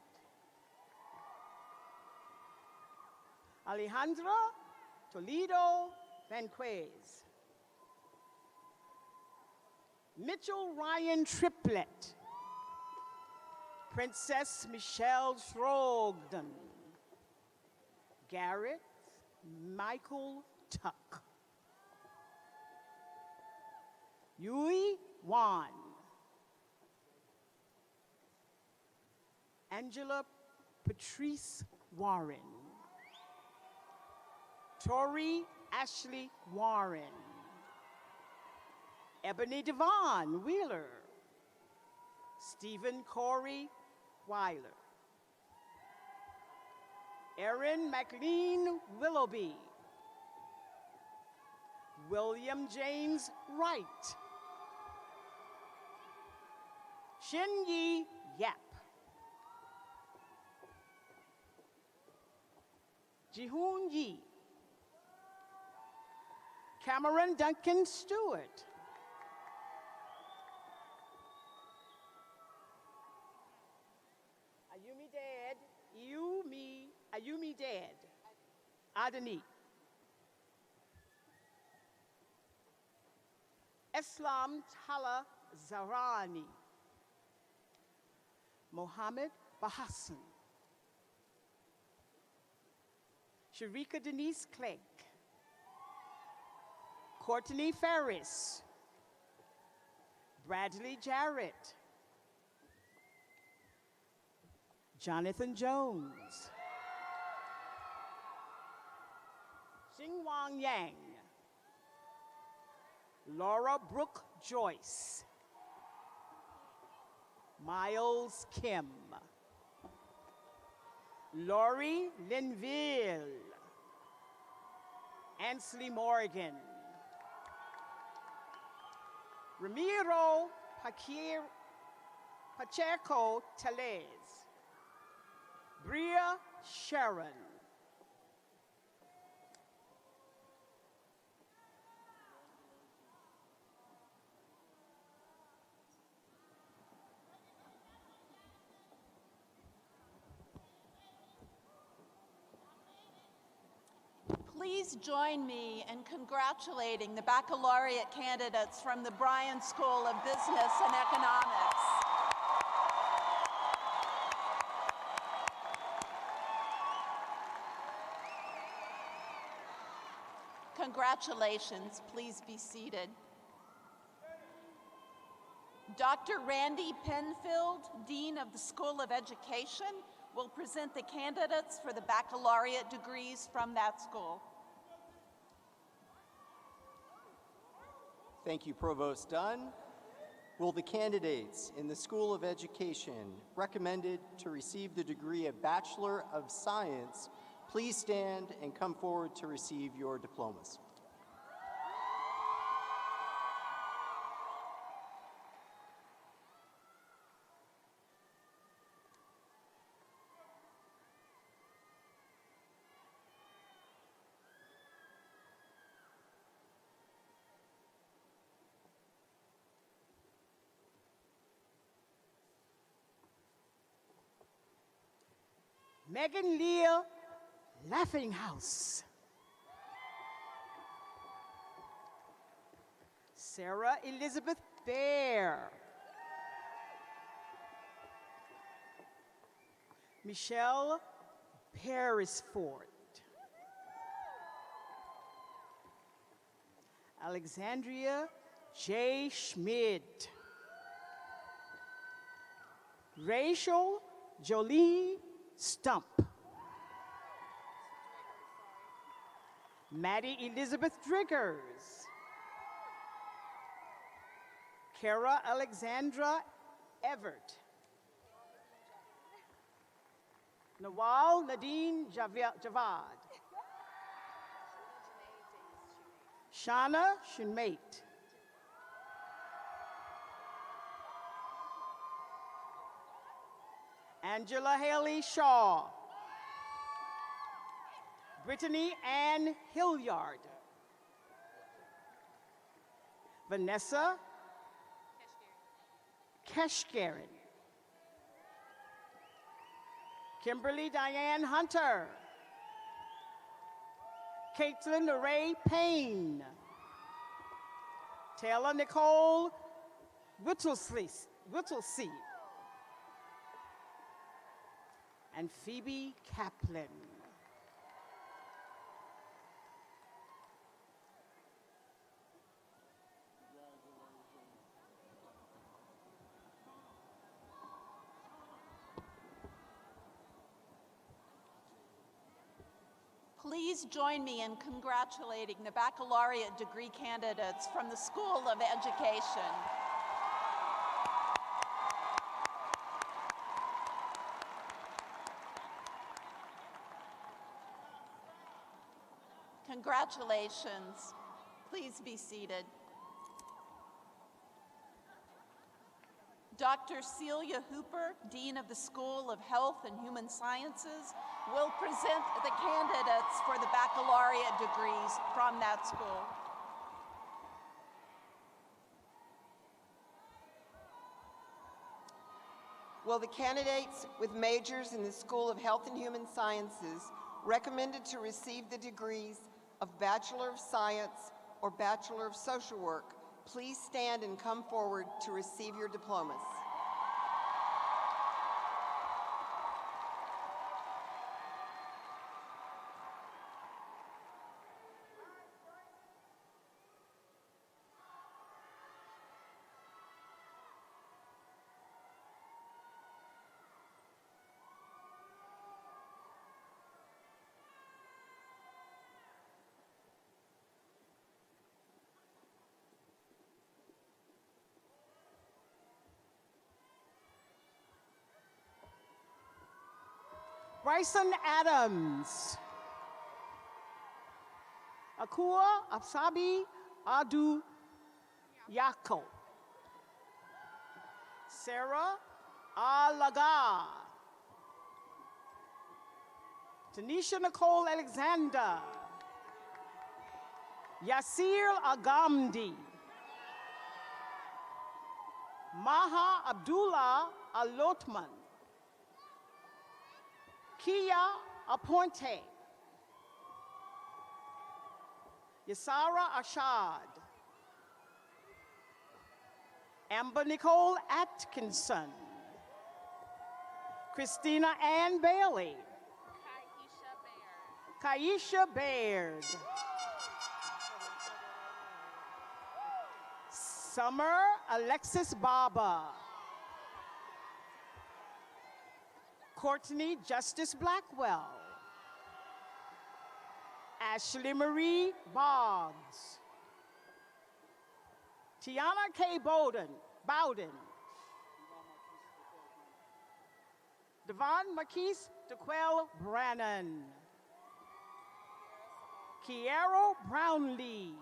Alejandra Toledo Vanquez. Mitchell Ryan Triplett. Princess Michelle Shrogden. Garrett Michael Tuck. Yui Wan. Angela Patrice Warren. Tori Ashley Warren. Ebony Devon Wheeler. Stephen Corey Weiler. Erin McLean Willoughby. William James Wright. Shin-Yi Yap. Jihoon Yi. Cameron Duncan Stewart. Ayumi Dad. Adani. Islam Tala Zarani. Mohammed Bahassan. Sharika Denise Clegg. Courtney Ferris. Bradley Jarrett. Jonathan Jones. Xinguang Yang. Laura Brooke Joyce. Miles Kim. Lori Linville. Ansley Morgan. Ramiro Pacheco Telez. Bria Sharon. Please join me in congratulating the baccalaureate candidates from the Bryan School of Business and Economics. Congratulations. Please be seated. Dr. Randy Penfield, Dean of the School of Education, will present the candidates for the baccalaureate degrees from that school. Thank you, Provost Dunn. Will the candidates in the School of Education recommended to receive the degree of Bachelor of Science please stand and come forward to receive your diplomas? Megan Leah Laughinghouse. Sarah Elizabeth Bear. Michelle Parisford. Alexandria J. Schmidt. Rachel Jolie Stump. Maddie Elizabeth Driggers. Kara Alexandra Everett. Nawal Nadine Javad. Shauna Shinmate. Angela Haley Shaw. Brittany Ann Hilliard. Vanessa Keshkaran. Kimberly Diane Hunter. Caitlin Ray Payne. Taylor Nicole Whittlesey. And Phoebe Kaplan. Please join me in congratulating the baccalaureate degree candidates from the School of Education. Congratulations. Please be seated. Dr. Celia Hooper, Dean of the School of Health and Human Sciences, will present the candidates for the baccalaureate degrees from that school. Will the candidates with majors in the School of Health and Human Sciences recommended to receive the degrees of Bachelor of Science or Bachelor of Social Work please stand and come forward to receive your diplomas? Bryson Adams. Akua Absabi Adu Yako. Sarah Alaga. Tanisha Nicole Alexander. Yasir Agamdi. Maha Abdullah Alotman. Kia Aponte. Yasara Ashad. Amber Nicole Atkinson. Christina Ann Bailey. Kaisha Baird. Summer Alexis Baba. Courtney Justice Blackwell. Ashley Marie Boggs. Tiana K. Bowden. Devon Marquise DeQuell Brannon. Kiero Brownlee.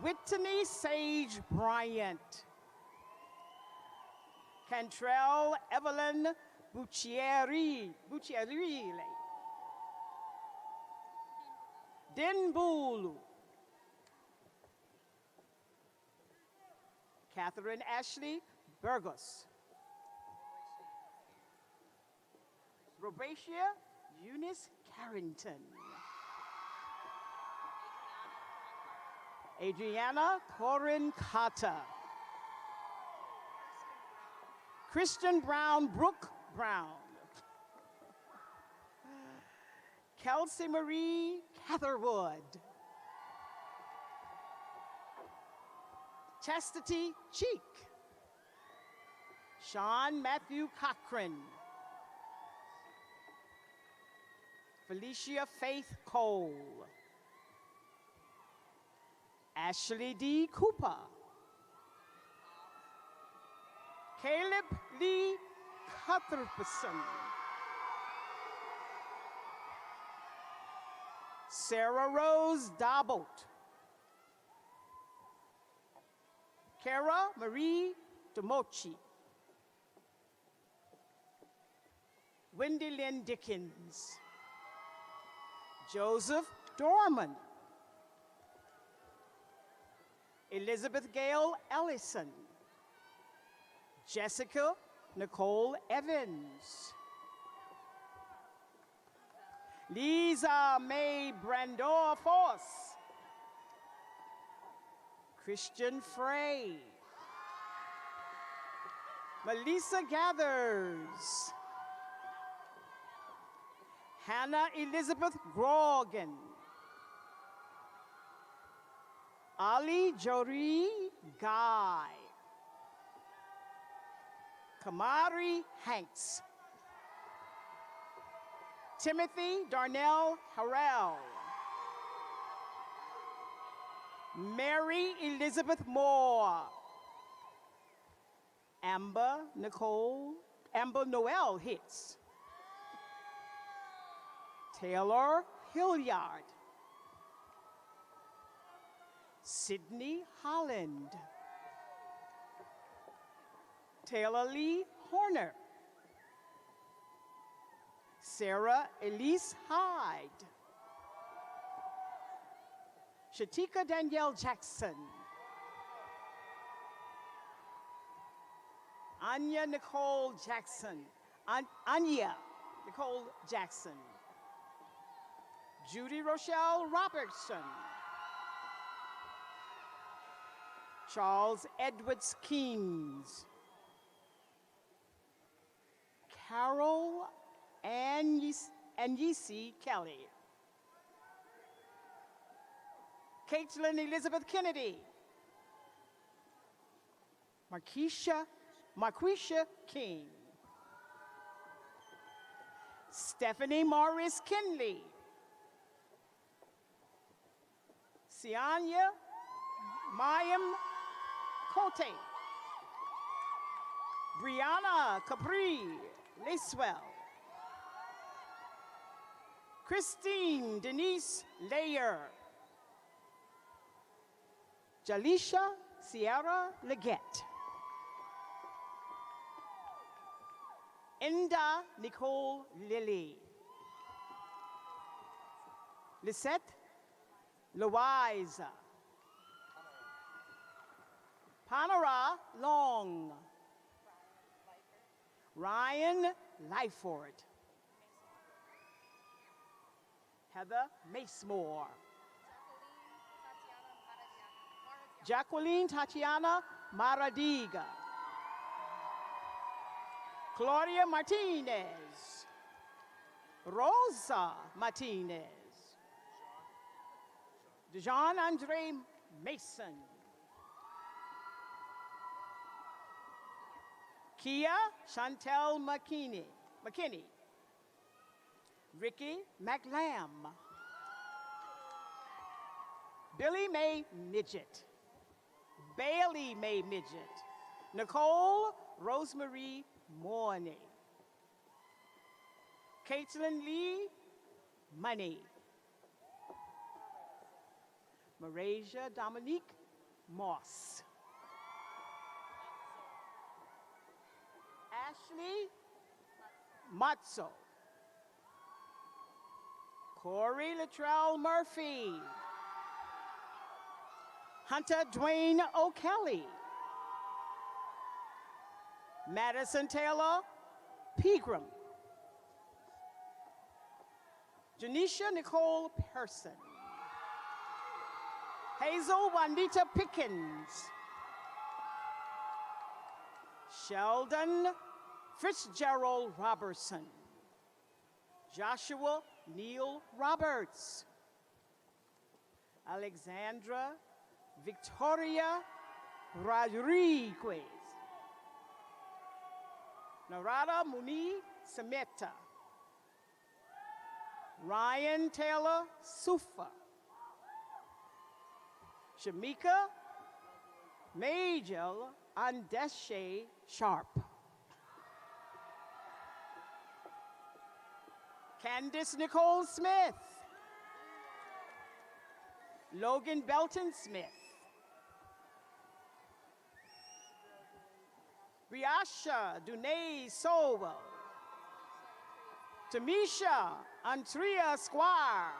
Whitney Sage Bryant. Cantrell Evelyn Buccieri. Dinbulu. Catherine Ashley Burgos. Robatia Eunice Carrington. Adriana Corin Carter. Christian Brown, Brooke Brown. Kelsey Marie Catherwood. Chastity Cheek. Sean Matthew Cochran. Felicia Faith Cole. Ashley D. Cooper. Caleb Lee Cutherson. Sarah Rose Dabot. Kara Marie Demochi. Wendy Lynn Dickens. Joseph Dorman. Elizabeth Gale Ellison. Jessica Nicole Evans. Lisa May Brandor Foss. Christian Frey. Melissa Gathers. Hannah Elizabeth Grogan. Ali Jory Guy. Kamari Hanks. Timothy Darnell Harrell. Mary Elizabeth Moore. Amber Noel Hicks. Taylor Hilliard. Sydney Holland. Taylor Lee Horner. Sarah Elise Hyde. Shatika Danielle Jackson. Anya Nicole Jackson. Anya Nicole Jackson. Judy Rochelle Robertson. Charles Edwards Keynes. Carol Anyisi Kelly. Caitlin Elizabeth Kennedy. Marquisha King. Stephanie Morris Kinley. Sianya Mayim Cote. Brianna Capri Lacewell. Christine Denise Layer. Jalisha Sierra Leggett. Enda Nicole Lilly. Lisette Louisa. Panara Long. Ryan Lyford. Heather Macemore. Jacqueline Tatiana Maradiga. Claudia Martinez. Rosa Martinez. Jean Andre Mason. Kia Chantel McKinney. Ricky McLam. Billy Mae Midget. Bailey Mae Midget. Nicole Rosemary Morney. Caitlin Lee Money. Marasia Dominique Moss. Ashley Matzo. Corey Latrell Murphy. Hunter Dwayne O'Kelly. Madison Taylor Pegram. Janisha Nicole Person. Hazel Juanita Pickens. Sheldon Fitzgerald Robertson. Joshua Neil Roberts. Alexandra Victoria Rodriguez. Narada Muni Sameta. Ryan Taylor Sufa. Shamika Majel Andeshe Sharp. Candice Nicole Smith. Logan Belton Smith. Riasha Dunay Sowell. Tamisha Antria Squire.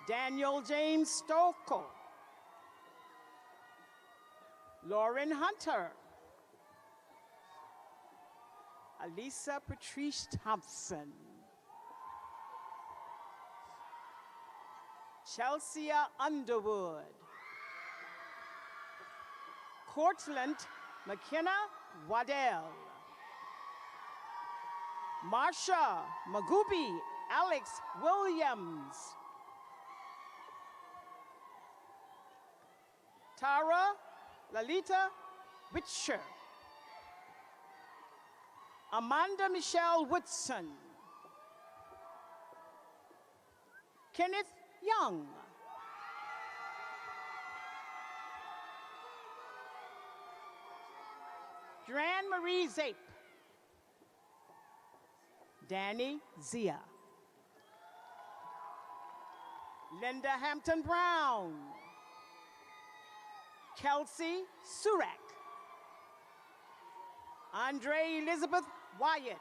Daniel James Stoko. Lauren Hunter. Alisa Patrice Thompson. Chelsea Underwood. Cortland McKenna Waddell. Marsha Magubi Alex Williams. Tara Lalita Witcher. Amanda Michelle Woodson. Kenneth Young. Dran Marie Zape. Danny Zia. Linda Hampton Brown. Kelsey Surek. Andre Elizabeth Wyatt.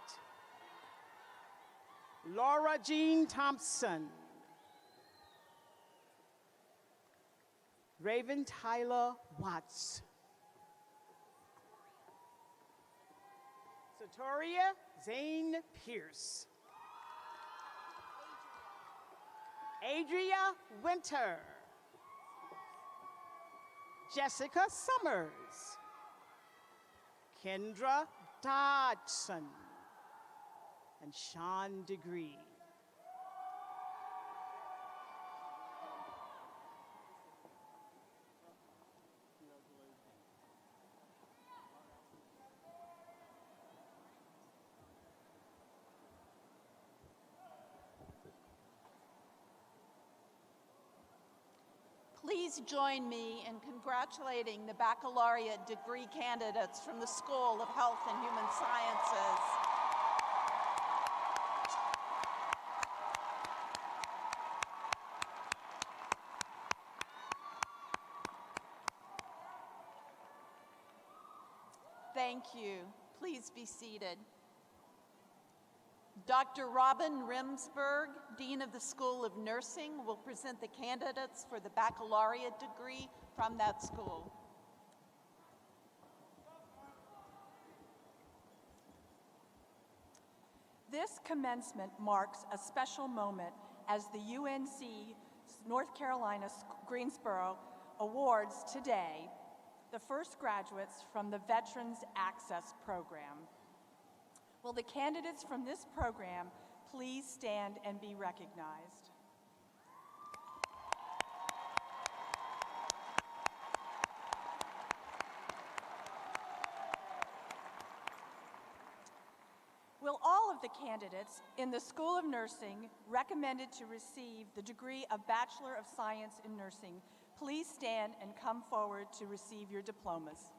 Laura Jean Thompson. Raven Tyler Watts. Satoria Zane Pierce. Adria Winter. Jessica Summers. Kendra Dodson. And Sean DeGree. Please join me in congratulating the baccalaureate degree candidates from the School of Health and Human Sciences. Thank you. Please be seated. Dr. Robin Rimsberg, Dean of the School of Nursing, will present the candidates for the baccalaureate degree from that school. This commencement marks a special moment as the UNC North Carolina Greensboro awards today the first graduates from the Veterans Access Program. Will the candidates from this program please stand and be recognized? Will all of the candidates in the School of Nursing recommended to receive the degree of Bachelor of Science in Nursing please stand and come forward to receive your diplomas?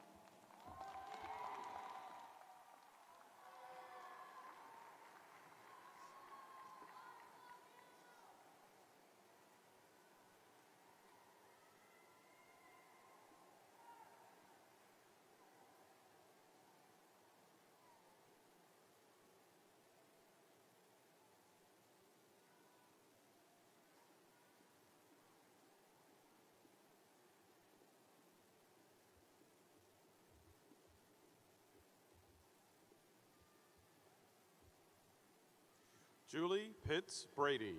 Julie Pitts Brady.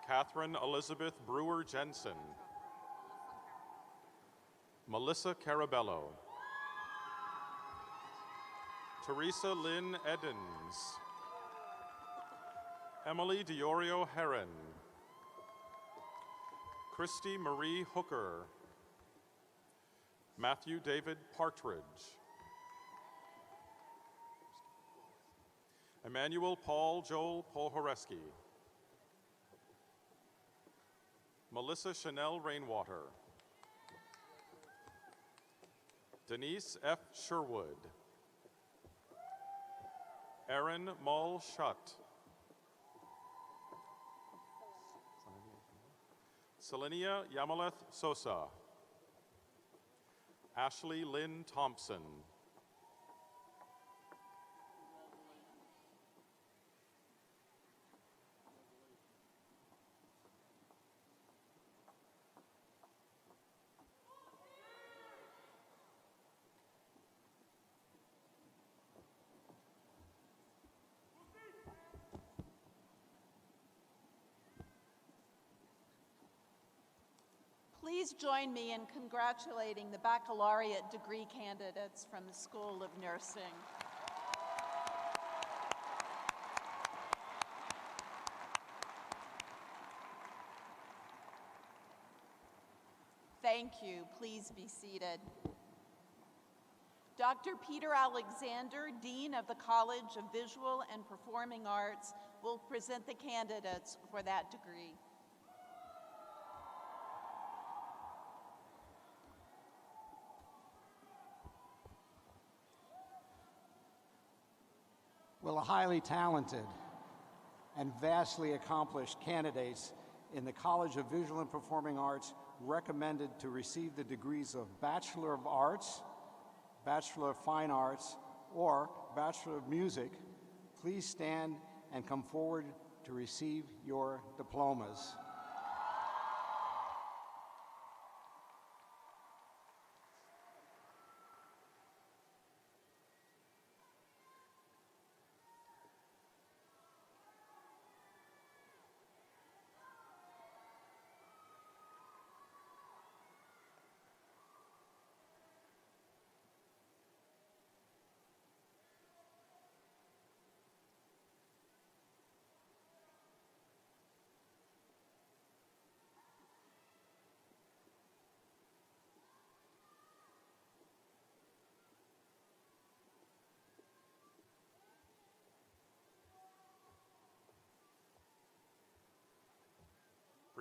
Catherine Elizabeth Brewer Jensen. Melissa Carabello. Teresa Lynn Edens. Emily Diorio Heron. Christy Marie Hooker. Matthew David Partridge. Emmanuel Paul Joel Polhoreski. Melissa Chanel Rainwater. Denise F. Sherwood. Erin Mull Shutt. Selenia Yamaleth Sosa. Ashley Lynn Thompson. Please join me in congratulating the baccalaureate degree candidates from the School of Nursing. Thank you. Please be seated. Dr. Peter Alexander, Dean of the College of Visual and Performing Arts, will present the candidates for that degree. Will the highly talented and vastly accomplished candidates in the College of Visual and Performing Arts recommended to receive the degrees of Bachelor of Arts, Bachelor of Fine Arts, or Bachelor of Music, please stand and come forward to receive your diplomas.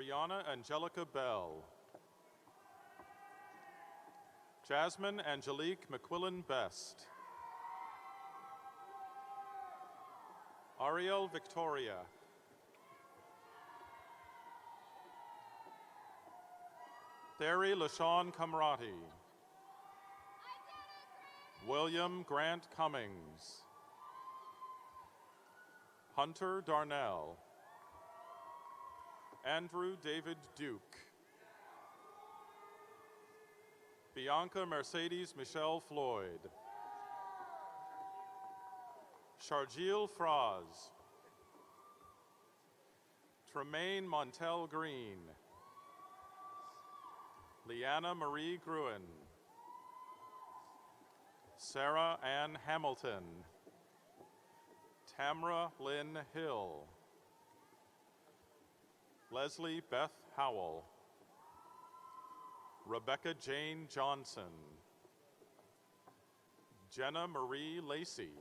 Brianna Angelica Bell. Jasmine Angelique McQuillan Best. Ariel Victoria. Theri LaShawn Camrati. William Grant Cummings. Hunter Darnell. Andrew David Duke. Bianca Mercedes Michelle Floyd. Sharjeel Fraz. Tremaine Montel Green. Leanna Marie Gruen. Sarah Ann Hamilton. Tamra Lynn Hill. Leslie Beth Howell. Rebecca Jane Johnson. Jenna Marie Lacey.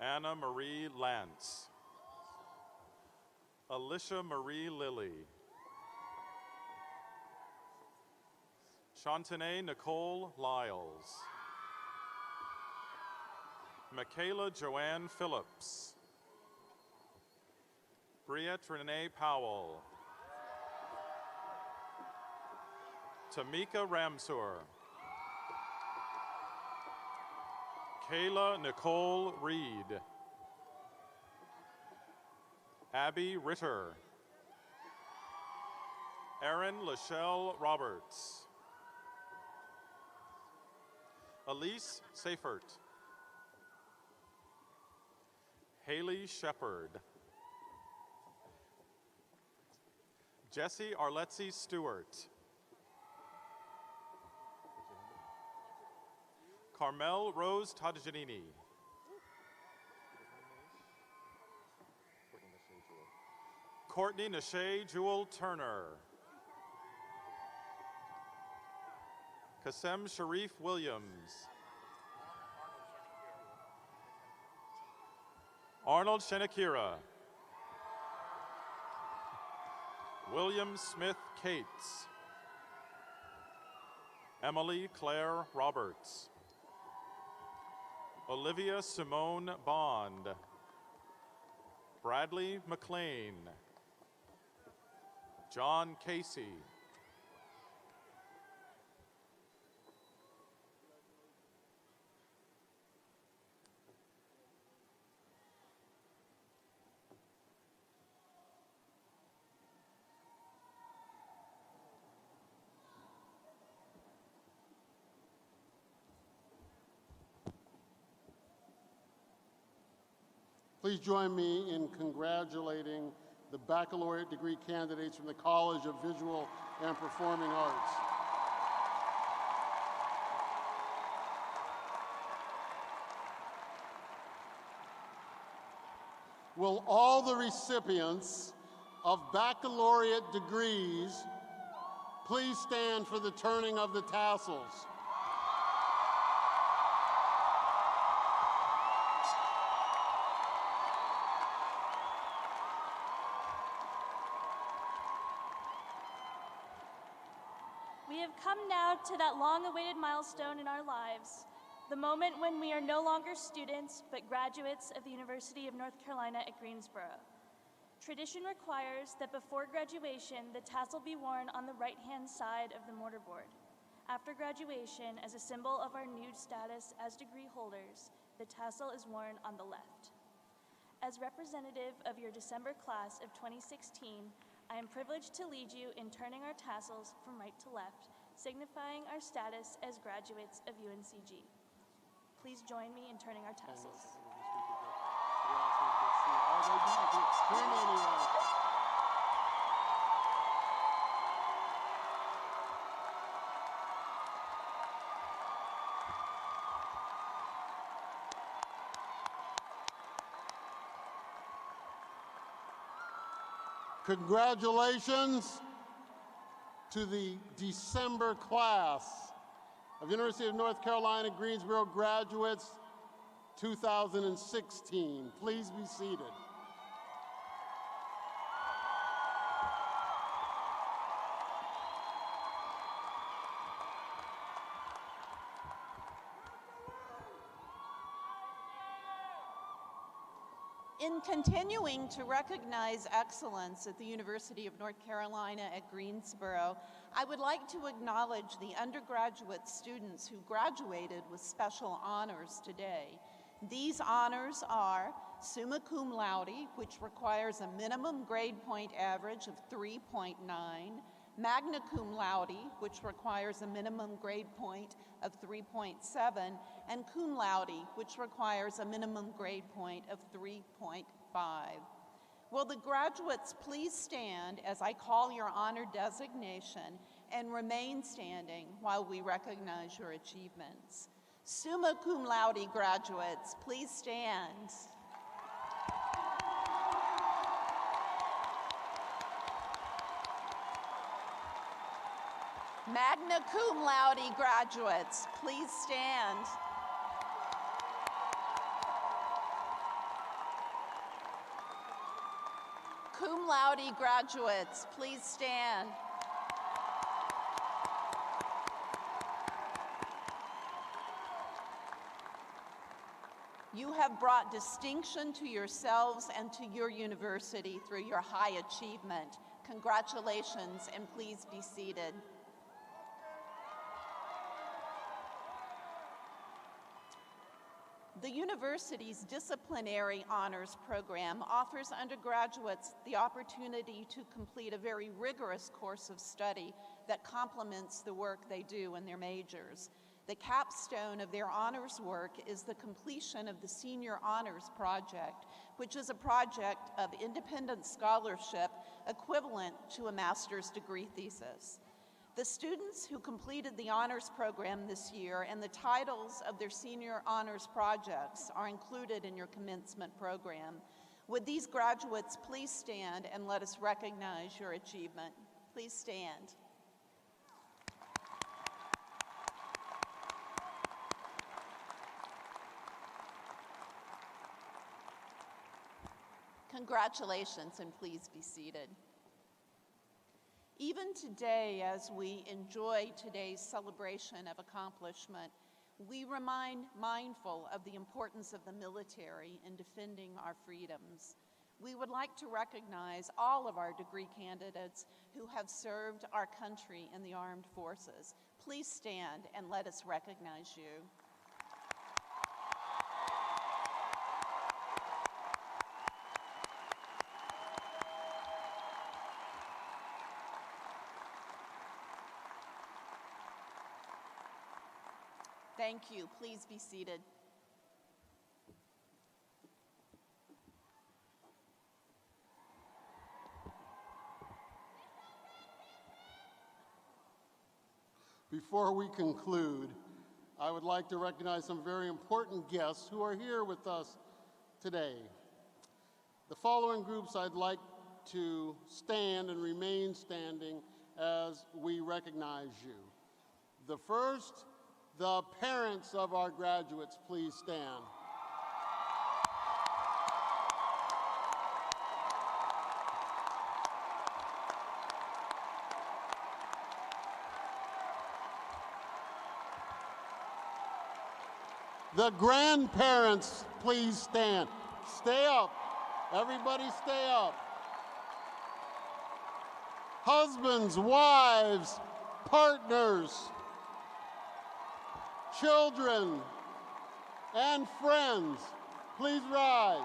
Anna Marie Lance. Alicia Marie Lilly. Shantanae Nicole Lyles. Michaela Joanne Phillips. Briette Renee Powell. Tamika Ramsour. Kayla Nicole Reed. Abby Ritter. Erin Lachelle Roberts. Elise Seifert. Haley Shepard. Jesse Arletzi Stewart. Carmel Rose Tadjanini. Courtney Nashay Jewel Turner. Kasem Sharif Williams. Arnold Shenakira. William Smith Cates. Emily Claire Roberts. Olivia Simone Bond. Bradley McLean. John Casey. Please join me in congratulating the baccalaureate degree candidates from the College of Visual and Performing Arts. Will all the recipients of baccalaureate degrees please stand for the turning of the tassels? have come now to that long-awaited milestone in our lives, the moment when we are no longer students, but graduates of the University of North Carolina at Greensboro. Tradition requires that before graduation, the tassel be worn on the right-hand side of the mortarboard. After graduation, as a symbol of our new status as degree holders, the tassel is worn on the left. As representative of your December class of 2016, I am privileged to lead you in turning our tassels from right to left, signifying our status as graduates of UNCG. Please join me in turning our tassels. Congratulations to the December class of University of North Carolina Greensboro graduates 2016. Please be seated. In continuing to recognize excellence at the University of North Carolina at Greensboro, I would like to acknowledge the undergraduate students who graduated with special honors today. These honors are summa cum laude, which requires a minimum grade point average of 3.9, magna cum laude, which requires a minimum grade point of 3.7, and cum laude, which requires a minimum grade point of 3.5. Will the graduates please stand as I call your honor designation and remain standing while we recognize your achievements? Summa cum laude graduates, please stand. Magna cum laude graduates, please stand. Cum laude graduates, please stand. You have brought distinction to yourselves and to your university through your high achievement. Congratulations, and please be seated. The university's disciplinary honors program offers undergraduates the opportunity to complete a very rigorous course of study that complements the work they do in their majors. The capstone of their honors work is the completion of the Senior Honors Project, which is a project of independent scholarship equivalent to a master's degree thesis. The students who completed the honors program this year and the titles of their senior honors projects are included in your commencement program. Would these graduates please stand and let us recognize your achievement? Please stand. Congratulations, and please be seated. Even today, as we enjoy today's celebration of accomplishment, we remain mindful of the importance of the military in defending our freedoms. We would like to recognize all of our degree candidates who have served our country in the armed forces. Please stand and let us recognize you. Thank you. Please be seated. Before we conclude, I would like to recognize some very important guests who are here with us today. The following groups I'd like to stand and remain standing as we recognize you. The first, the parents of our graduates, please stand. The grandparents, please stand. Stay up. Everybody stay up. Husbands, wives, partners, children, and friends, please rise.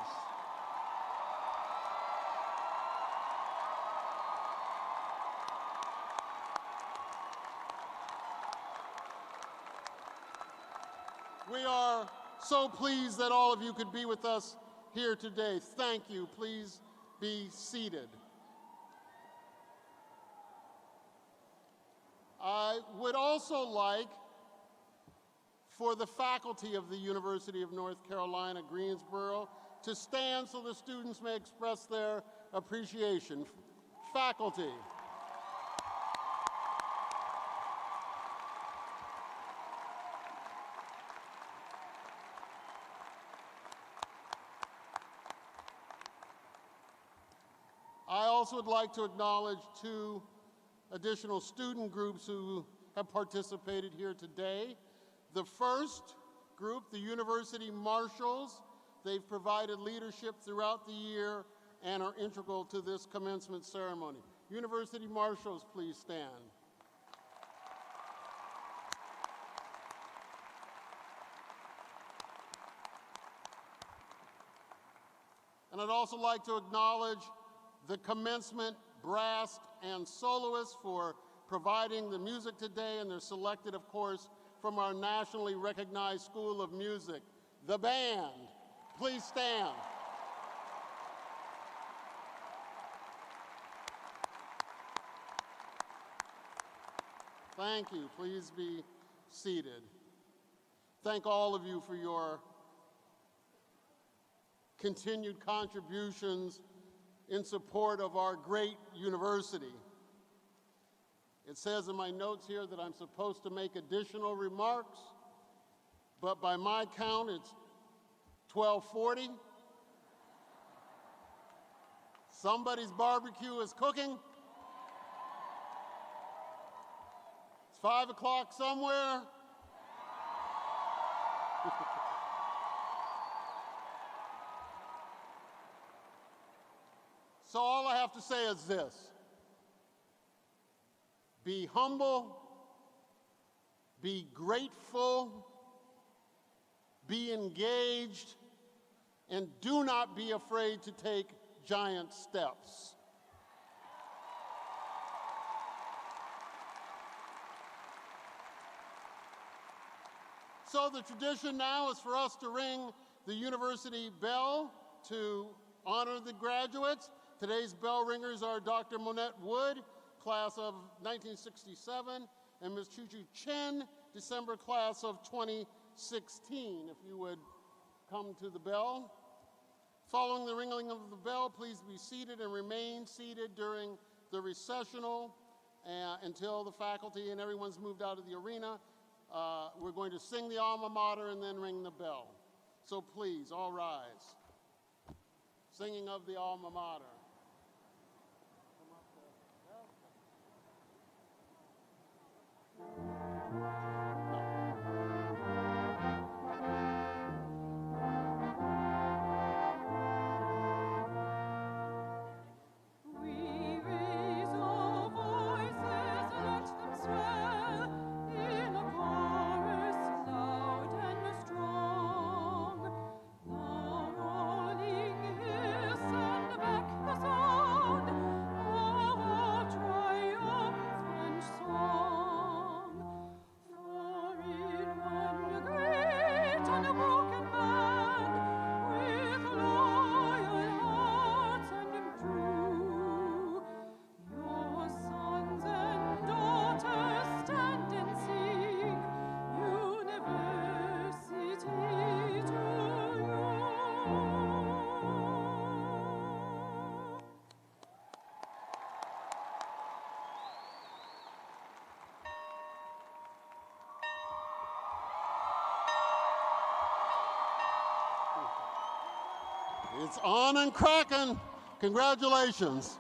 We are so pleased that all of you could be with us here today. Thank you. Please be seated. I would also like for the faculty of the University of North Carolina, Greensboro, to stand so the students may express their appreciation. Faculty. I also would like to acknowledge two additional student groups who have participated here today. The first group, the University Marshals, they've provided leadership throughout the year and are integral to this commencement ceremony. University Marshals, please stand. And I'd also like to acknowledge the commencement brass and soloists for providing the music today, and they're selected, of course, from our nationally recognized School of Music. The band, please stand. Thank you. Please be seated. Thank all of you for your continued contributions in support of our great university. It says in my notes here that I'm supposed to make additional remarks, but by my count, it's 12:40. Somebody's barbecue is cooking. It's 5 o'clock somewhere. So all I have to say is this: be humble, be grateful, be engaged, and do not be afraid to take giant steps. So the tradition now is for us to ring the university bell to honor the graduates. Today's bell ringers are Dr. Monette Wood, class of 1967, and Ms. Chu-Chu Chen, December class of 2016. If you would come to the bell. Following the ringing of the bell, please be seated and remain seated during the recessional until the faculty and everyone's moved out of the arena. We're going to sing the alma mater and then ring the bell. So please, all rise. Singing of the alma mater. It's on and cracking. Congratulations.